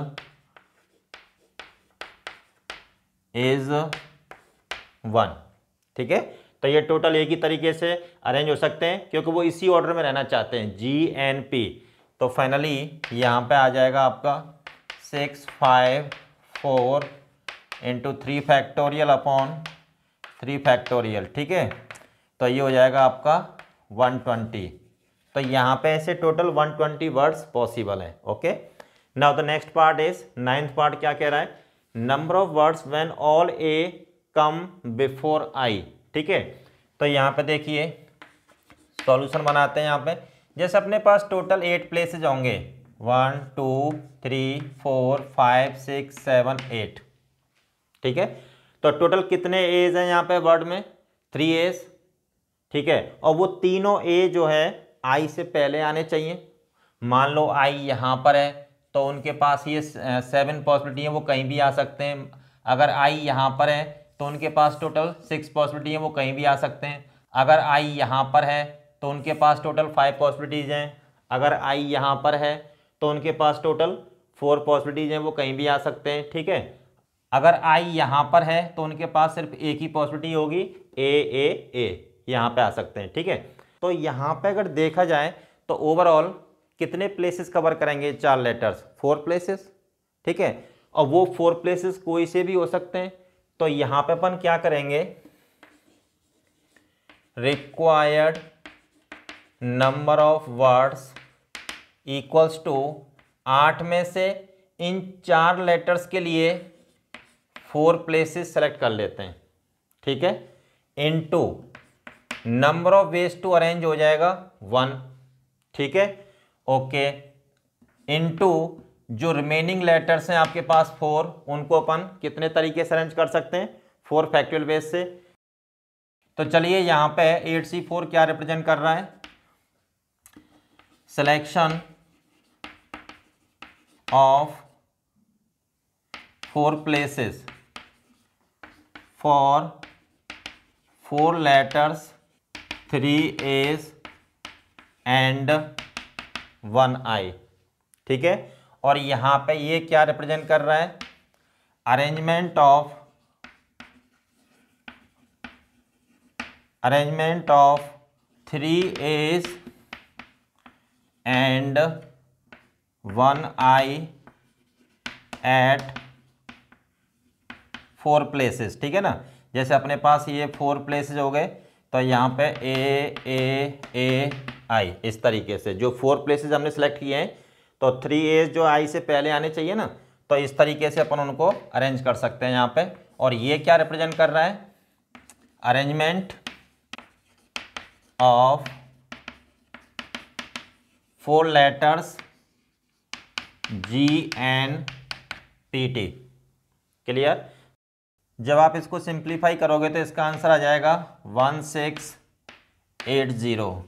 is 1, ठीक है। तो ये टोटल एक ही तरीके से अरेंज हो सकते हैं क्योंकि वो इसी ऑर्डर में रहना चाहते हैं, GNP। तो फाइनली यहाँ पे आ जाएगा आपका 6, 5, 4 इंटू 3 फैक्टोरियल अपॉन 3 फैक्टोरियल, ठीक है। तो ये हो जाएगा आपका 120। तो यहाँ पे ऐसे टोटल 120 वर्ड्स पॉसिबल है, okay. Now the next part is 9th part, क्या कह रहा है, number of words when all A come before I, ठीक है। तो यहाँ पे देखिए सॉल्यूशन बनाते हैं। यहाँ पे जैसे अपने पास टोटल 8 प्लेसेज होंगे, 1 2 3 4 5 6 7 8, ठीक है। तो टोटल कितने एज हैं यहाँ पे वर्ड में, 3 एज, ठीक है। और वो तीनों ए जो है आई से पहले आने चाहिए। मान लो आई यहाँ पर है तो उनके पास ये 7 पॉसिबिलिटी है, वो कहीं भी आ सकते हैं। अगर आई यहाँ पर है तो उनके पास टोटल 6 पॉसिबिलिटी है, वो कहीं भी आ सकते हैं। अगर आई यहाँ पर है तो उनके पास टोटल 5 पॉसिबिलिटीज़ हैं। अगर आई यहाँ पर है तो उनके पास टोटल 4 पॉसिबिलिटीज़ हैं, वो कहीं भी आ सकते हैं, ठीक है। अगर आई यहाँ पर है तो उनके पास सिर्फ एक ही पॉसिबिलिटी होगी, ए यहाँ पे आ सकते हैं, ठीक है। तो यहाँ पे अगर देखा जाए तो ओवरऑल कितने प्लेसेस कवर करेंगे, 4 लेटर्स, 4 प्लेसेस, ठीक है। और वो 4 प्लेसेस कोई से भी हो सकते हैं। तो यहाँ पे अपन क्या करेंगे, required number of words equals to 8 में से इन 4 लेटर्स के लिए 4 प्लेसेस सेलेक्ट कर लेते हैं, ठीक है, into number of ways to arrange हो जाएगा 1, ठीक है, ओके, इनटू जो रिमेनिंग लेटर्स हैं आपके पास 4, उनको अपन कितने तरीके से अरेंज कर सकते हैं, 4 फैक्टोरियल वेज से। तो चलिए यहाँ पे 8C4 क्या रिप्रेजेंट कर रहा है, selection of 4 places for 4 letters 3 A's and 1 I, ठीक है। और यहाँ पे ये क्या रिप्रेजेंट कर रहा है, arrangement of 3 A's and 1 I at 4 places, ठीक है ना। जैसे अपने पास ये 4 प्लेसेस हो गए, तो यहाँ पे ए आई, इस तरीके से जो 4 प्लेसेस हमने सेलेक्ट किए हैं, तो 3 A's जो आई से पहले आने चाहिए ना, तो इस तरीके से अपन उनको अरेंज कर सकते हैं यहाँ पे। और ये क्या रिप्रेजेंट कर रहा है? Arrangement of 4 letters GNPT। Clear? जब आप इसको सिंप्लीफाई करोगे तो इसका आंसर आ जाएगा 1680।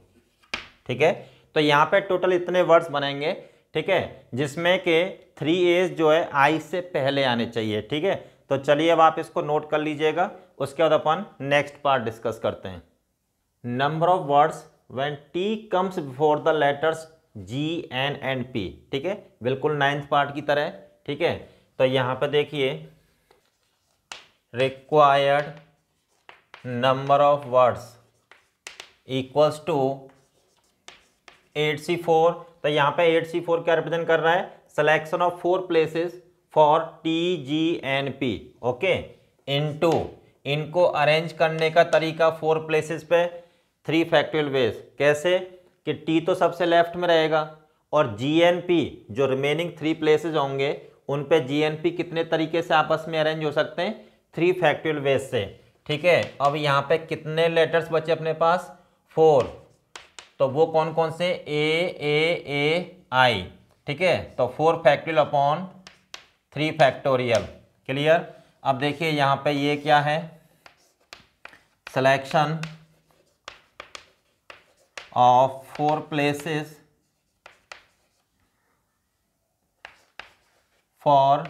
ठीक है, तो यहाँ पे टोटल इतने वर्ड्स बनेंगे, ठीक है, जिसमें के 3 A's जो है आई से पहले आने चाहिए। ठीक है, तो चलिए अब आप इसको नोट कर लीजिएगा, उसके बाद अपन नेक्स्ट पार्ट डिस्कस करते हैं। Number of words when T comes before the letters G, N and P। ठीक है, बिल्कुल 9th पार्ट की तरह। ठीक है, तो यहाँ पे देखिए required number of words equals to 8C4। तो यहाँ पे 8C4 क्या रिप्रेजेंट कर रहा है? Selection of 4 places for T, G and P। Okay, into इनको अरेंज करने का तरीका 4 प्लेसेस पे 3 फैक्टोरियल वेज। कैसे कि T तो सबसे लेफ्ट में रहेगा और G एंड P जो रिमेनिंग 3 प्लेसेस होंगे उन पे G एंड P कितने तरीके से आपस में अरेंज हो सकते हैं? 3 फैक्टोरियल वेज से। ठीक है, अब यहाँ पे कितने लेटर्स बचे अपने पास? 4। तो वो कौन कौन से? ए आई। ठीक है, तो 4 फैक्टोरियल अपॉन 3 फैक्टोरियल। क्लियर? अब देखिए यहाँ पे ये क्या है? Selection of 4 places for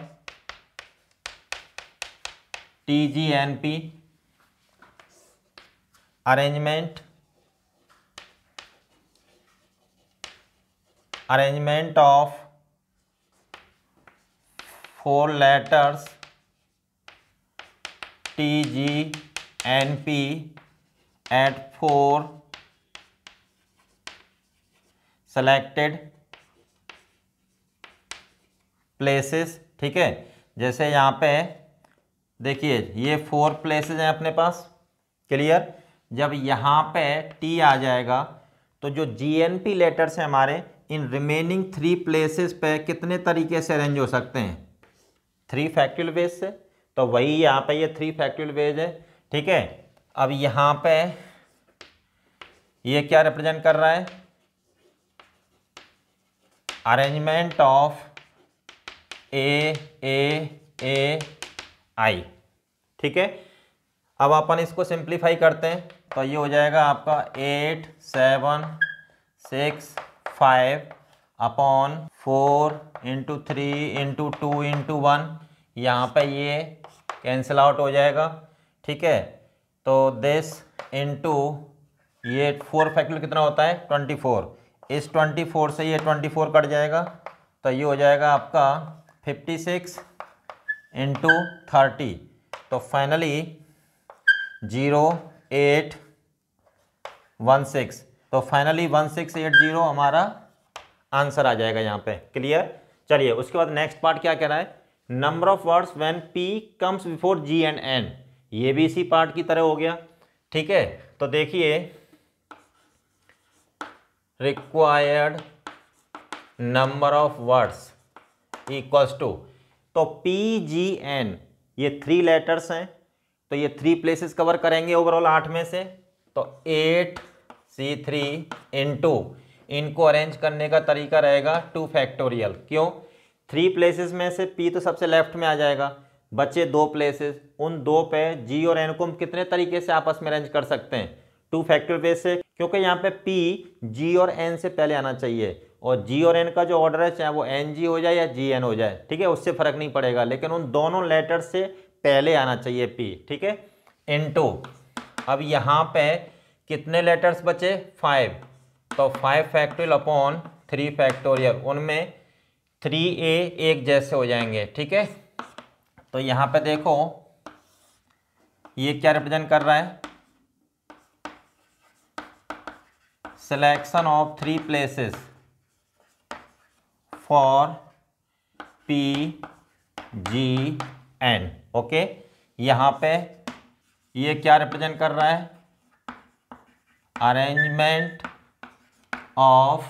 T, G and P। Arrangement of 4 letters T, G and P at 4 selected places। ठीक है, जैसे यहाँ पे देखिए ये 4 प्लेसेस हैं अपने पास। क्लियर? जब यहाँ पे T आ जाएगा तो जो GNP लेटर्स हैं हमारे, इन रिमेनिंग 3 प्लेसेस पे कितने तरीके से अरेंज हो सकते हैं? 3 फैक्टोरियल वेज से। तो वही यहाँ पे ये 3 फैक्टोरियल वेज है। ठीक है, अब यहाँ पे ये क्या रिप्रेजेंट कर रहा है? अरेंजमेंट ऑफ ए आई। ठीक है, अब अपन इसको सिंप्लीफाई करते हैं तो ये हो जाएगा आपका 8 7 6 5 अपॉन 4 इंटू 3 इंटू 2 इंटू 1। यहाँ पे ये कैंसिल आउट हो जाएगा। ठीक है, तो दिस इंटू ये 4 फैक्टोरियल कितना होता है? 24। इस 24 से ये 24 कट जाएगा तो ये हो जाएगा आपका 56 इंटू 30। तो फाइनली 0816। तो फाइनली 1680 हमारा आंसर आ जाएगा यहाँ पे। क्लियर? चलिए उसके बाद नेक्स्ट पार्ट क्या कह रहा है? Number of words when P comes before G and N। ये भी इसी पार्ट की तरह हो गया। ठीक है, तो देखिए required number of words equals to, तो PGN ये 3 लेटर्स हैं तो ये 3 प्लेसेस कवर करेंगे ओवरऑल 8 में से। तो 8C3 इंटू इनको अरेंज करने का तरीका रहेगा 2 फैक्टोरियल। क्यों? 3 प्लेसेस में से P तो सबसे लेफ्ट में आ जाएगा, बचे 2 प्लेसेस, उन 2 पे G और N को हम कितने तरीके से आपस में अरेंज कर सकते हैं? 2 फैक्टोरियल बेस से, क्योंकि यहाँ पे P G और N से पहले आना चाहिए और G और N का जो ऑर्डर है चाहे वो NG हो जाए या GN हो जाए, ठीक है, उससे फर्क नहीं पड़ेगा, लेकिन उन दोनों लेटर से पहले आना चाहिए P। ठीक है, इनटू अब यहाँ पे कितने लेटर्स बचे? 5। तो 5 फैक्टोरियल अपॉन 3 फैक्टोरियल, उनमें 3A एक जैसे हो जाएंगे। ठीक है, तो यहाँ पे देखो ये क्या रिप्रेजेंट कर रहा है? Selection of 3 places for PGN। Okay, यहाँ पे ये क्या रिप्रेजेंट कर रहा है? Arrangement of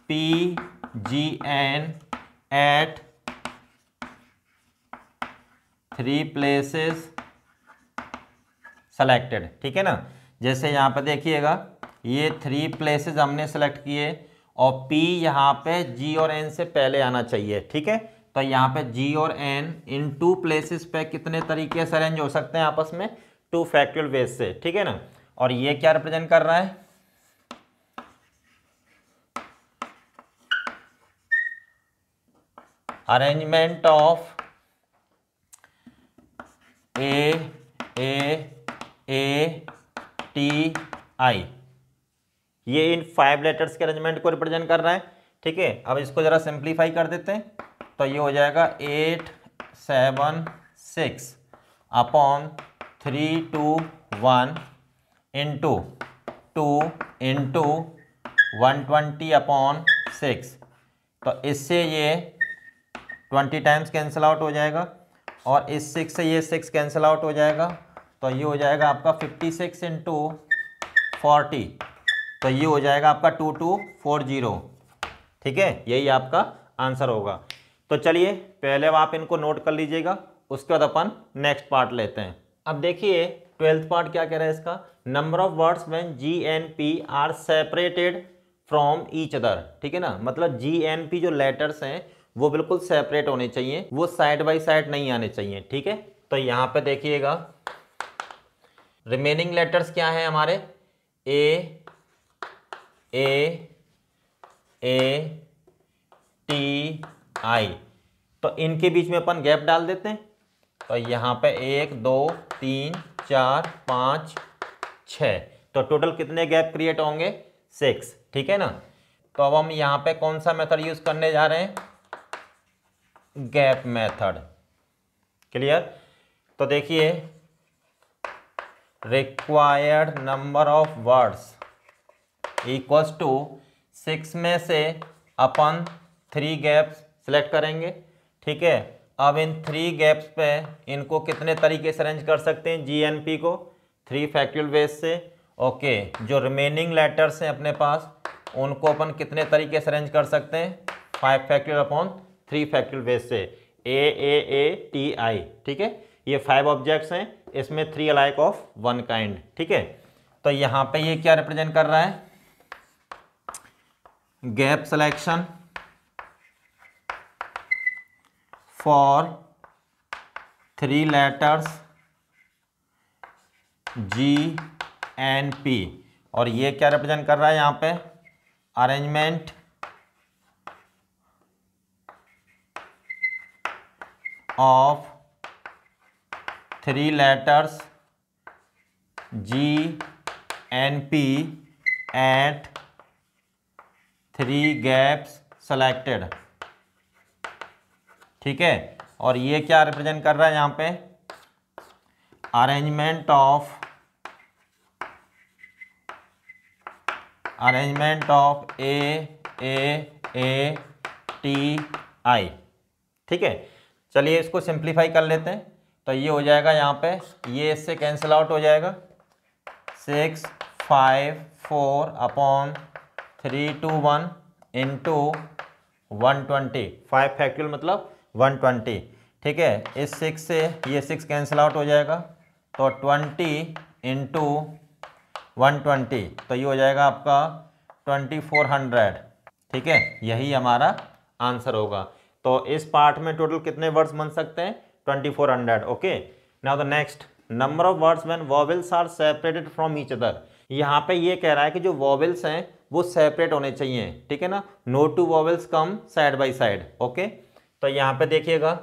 P G N at 3 places selected. ठीक है ना, जैसे यहाँ पे देखिएगा ये 3 प्लेसेस हमने सेलेक्ट किए और P यहाँ पे G और N से पहले आना चाहिए। ठीक है, तो यहाँ पे G और N इन 2 प्लेसेस पे कितने तरीके से अरेंज हो सकते हैं आपस में, 2 फैक्टोरियल वेज से। ठीक है ना, और ये क्या रिप्रेजेंट कर रहा है, arrangement of A T I, ये इन 5 लेटर्स के अरेंजमेंट को रिप्रेजेंट कर रहा है। ठीक है, अब इसको जरा सिंप्लीफाई कर देते हैं, तो ये हो जाएगा 8 7 6 अपॉन 3 2 1 इंटू 2 इंटू 120 अपॉन 6। तो इससे ये 20 टाइम्स कैंसिल आउट हो जाएगा और इस 6 से ये 6 कैंसिल आउट हो जाएगा, तो ये हो जाएगा आपका 56 इंटू 40, तो ये हो जाएगा आपका 2240। ठीक है, यही आपका आंसर होगा। तो चलिए पहले अब आप इनको नोट कर लीजिएगा, उसके बाद अपन नेक्स्ट पार्ट लेते हैं। अब देखिए 12th पार्ट क्या कह रहा है इसका, number of words when G and P are separated from each other. ठीक है ना, मतलब G and P जो लेटर्स हैं वो बिल्कुल सेपरेट होने चाहिए, वो साइड बाय साइड नहीं आने चाहिए। ठीक है, तो यहाँ पे देखिएगा रिमेनिंग लेटर्स क्या हैं हमारे, ए टी आई, तो इनके बीच में अपन गैप डाल देते हैं। तो यहाँ पे 1 2 3 4 5 6, तो टोटल कितने गैप क्रिएट होंगे, 6। ठीक है ना, तो अब हम यहाँ पे कौन सा मेथड यूज करने जा रहे हैं, गैप मेथड। क्लियर, तो देखिए required number of words equals to 6 में से अपन 3 गैप्स सेलेक्ट करेंगे। ठीक है, अब इन 3 गैप्स पे इनको कितने तरीके से अरेंज कर सकते हैं, जी एन पी को 3 फैक्टोरियल वेज से। ओके, जो रिमेनिंग लेटर्स हैं अपने पास उनको अपन कितने तरीके से अरेंज कर सकते हैं, 5 फैक्टोरियल अपॉन 3 फैक्टोरियल वेज से, ए टी आई। ठीक है, ये 5 ऑब्जेक्ट्स हैं, इसमें 3 अलाइक ऑफ 1 काइंड। ठीक है, तो यहाँ पे ये क्या रिप्रेजेंट कर रहा है, gap selection for 3 letters G and P, और ये क्या रिप्रेजेंट कर रहा है यहाँ पे, arrangement of 3 letters G and P at 3 gaps selected. ठीक है, और ये क्या रिप्रेजेंट कर रहा है यहाँ पे, arrangement of A T I. ठीक है, चलिए इसको सिंप्लीफाई कर लेते हैं, तो ये हो जाएगा यहाँ पे, ये इससे कैंसिल आउट हो जाएगा, 6 5 4 अपॉन 3 2 1 इंटू 120, 5 फैक्टोरियल मतलब 120। ठीक है, इस 6 से ये 6 कैंसिल आउट हो जाएगा, तो 20 इंटू 120, तो ये हो जाएगा आपका 2400। ठीक है, यही हमारा आंसर होगा। तो इस पार्ट में टोटल कितने वर्ड्स बन सकते हैं, 2400। Okay, now the next, number of words when vowels are separated from each other. यहाँ पे ये कह रहा है कि जो वॉवेल्स हैं वो सेपरेट होने चाहिए। ठीक है ना, no two vowels come side by side. Okay, तो यहाँ पे देखिएगा,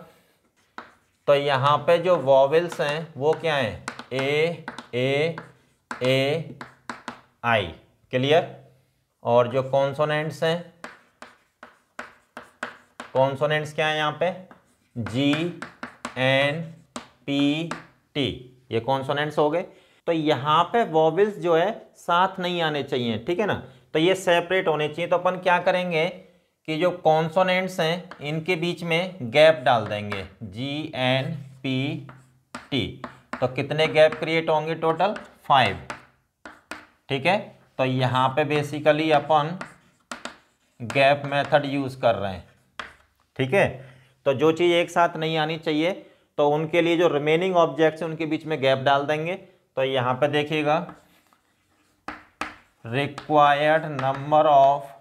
तो यहाँ पे जो वॉवेल्स हैं वो क्या हैं, ए आई। क्लियर, और जो कॉन्सोनेंट्स हैं, कॉन्सोनेंट्स क्या है यहाँ पे, जी एन पी टी, ये कॉन्सोनेंट्स हो गए। तो यहाँ पे वॉवेल्स जो है साथ नहीं आने चाहिए। ठीक है ना, तो ये सेपरेट होने चाहिए। तो अपन क्या करेंगे कि जो कॉन्सोनेंट्स हैं इनके बीच में गैप डाल देंगे, जी एन पी टी। तो कितने गैप क्रिएट होंगे, टोटल 5। ठीक है। तो यहाँ पे बेसिकली अपन गैप मेथड यूज़ कर रहे हैं, ठीक है। तो जो चीज़ एक साथ नहीं आनी चाहिए तो उनके लिए जो रिमेनिंग ऑब्जेक्ट्स हैं उनके बीच में गैप डाल देंगे। तो यहाँ पे देखिएगा required number of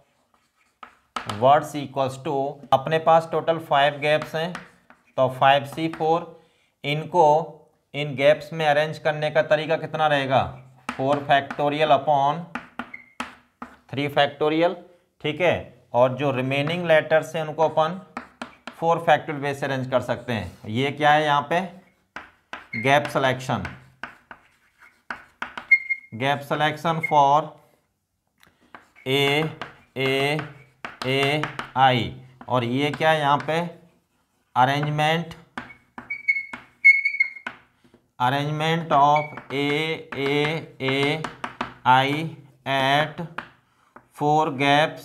words equals to, अपने पास टोटल 5 गैप्स हैं तो 5C4, इनको इन गैप्स में अरेंज करने का तरीका कितना रहेगा, 4 फैक्टोरियल अपॉन 3 फैक्टोरियल, ठीक है। और जो रिमेनिंग लेटर्स हैं उनको अपन 4 फैक्टोरियल बेस से अरेंज कर सकते हैं। ये क्या है यहाँ पे, gap selection, gap selection for A I, और ये क्या है यहाँ पे, arrangement of A I at 4 gaps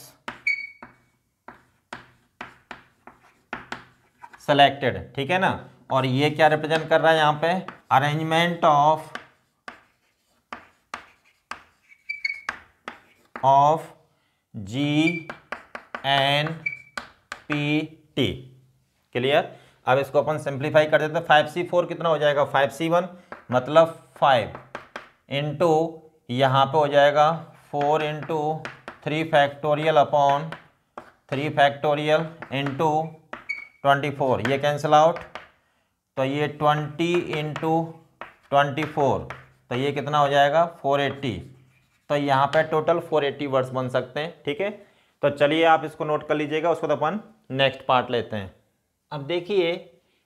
selected, ठीक है ना। और ये क्या रिप्रेजेंट कर रहा है यहाँ पे, अरेंजमेंट ऑफ GNPT, क्लियर। अब इसको अपन सिंप्लीफाई कर देते हैं। 5C4 कितना हो जाएगा, 5C1 मतलब 5 इंटू यहाँ पे हो जाएगा 4 into 3 factorial upon 3 factorial into 24, ये कैंसिल आउट, तो ये 20 इंटू 24, तो ये कितना हो जाएगा 480। तो यहाँ पे टोटल 480 वर्ड्स बन सकते हैं, ठीक है। तो चलिए आप इसको नोट कर लीजिएगा, उसको तो अपन नेक्स्ट पार्ट लेते हैं। अब देखिए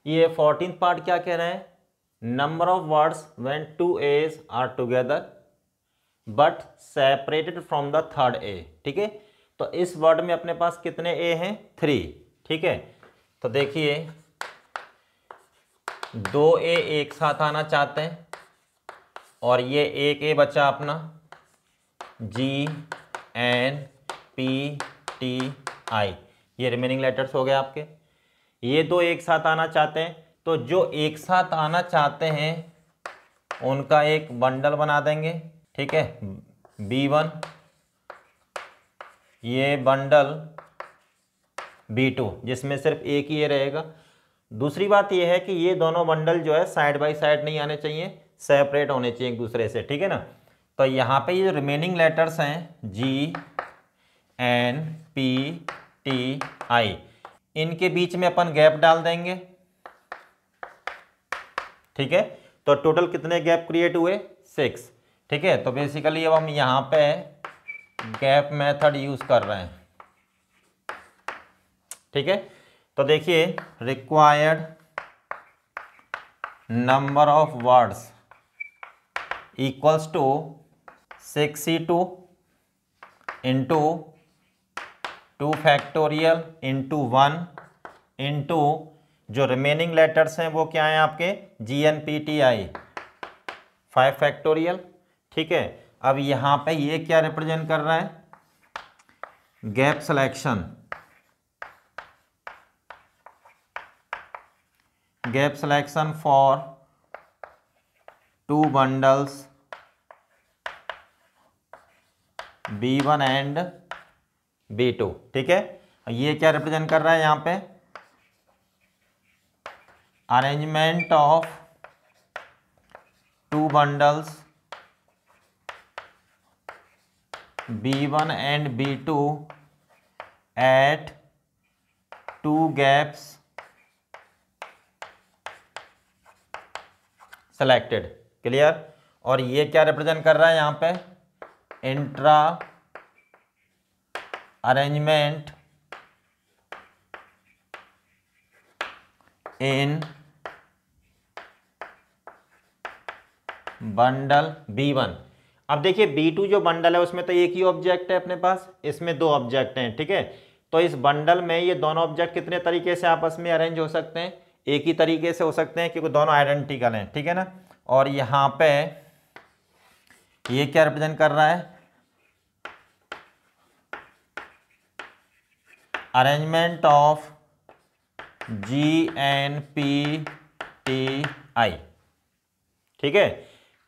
ये 14th पार्ट क्या कह रहा है, number of words when 2 A's are together but separated from the third A, ठीक है। तो इस वर्ड में अपने पास कितने ए हैं, 3, ठीक है। तो देखिए 2 ए एक साथ आना चाहते हैं और ये एक ए बचा अपना GNPTI, ये रिमेनिंग लेटर्स हो गए आपके। ये 2 एक साथ आना चाहते हैं, तो जो एक साथ आना चाहते हैं उनका एक बंडल बना देंगे, ठीक है, B1, ये बंडल B2, जिसमें सिर्फ एक ही ये रहेगा। दूसरी बात ये है कि ये दोनों बंडल जो है साइड बाय साइड नहीं आने चाहिए, सेपरेट होने चाहिए एक दूसरे से, ठीक है ना। तो यहाँ पे ये जो रिमेनिंग लेटर्स हैं GNPTI, इनके बीच में अपन गैप डाल देंगे, ठीक है। तो टोटल कितने गैप क्रिएट हुए, 6, ठीक है। तो बेसिकली अब हम यहाँ पे गैप मेथड यूज कर रहे हैं, ठीक है। तो देखिए required number of words equals to 6C2 into 2 factorial into 1 into जो रिमेनिंग लेटर्स हैं वो क्या है आपके GNPTI 5 फैक्टोरियल, ठीक है। अब यहाँ पे ये क्या रिप्रेजेंट कर रहा है, gap selection, gap selection for 2 bundles B1 and B2, ठीक है। ये क्या रिप्रेजेंट कर रहा है यहाँ पे, arrangement of 2 bundles B1 and B2 at 2 gaps selected, clear. और ये क्या रिप्रेजेंट कर रहा है यहाँ पे, इंट्रा अरेंजमेंट इन बंडल B1। अब देखिए B2 जो बंडल है उसमें तो एक ही ऑब्जेक्ट है अपने पास, इसमें 2 ऑब्जेक्ट हैं, ठीक है। तो इस बंडल में ये दोनों ऑब्जेक्ट कितने तरीके से आपस में अरेंज हो सकते हैं, एक ही तरीके से हो सकते हैं क्योंकि दोनों आइडेंटिकल हैं, ठीक है ना। और यहाँ पे ये क्या रिप्रेजेंट कर रहा है, अरेंजमेंट ऑफ GNPTI, ठीक है।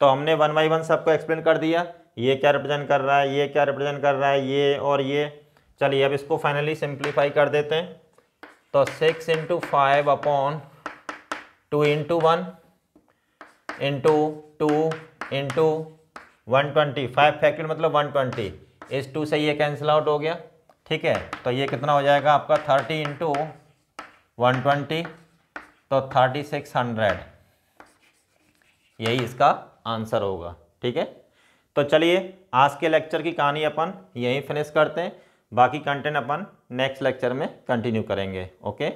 तो हमने 1 बाय 1 सबको एक्सप्लेन कर दिया। ये क्या रिप्रेजेंट कर रहा है, ये क्या रिप्रेजेंट कर रहा है, ये और ये। चलिए अब इसको फाइनली सिंप्लीफाई कर देते हैं। तो 6 × 5 अपॉन 2 × 1 इंटू 2 इंटू 120, 5 फैक्टोरियल मतलब 120, इस 2 से ये कैंसिल आउट हो गया। ठीक है, तो ये कितना हो जाएगा आपका 30 × 120, तो 3600, यही इसका आंसर होगा। ठीक है, तो चलिए आज के लेक्चर की कहानी अपन यहीं फिनिश करते हैं, बाकी कंटेंट अपन नेक्स्ट लेक्चर में कंटिन्यू करेंगे। ओके।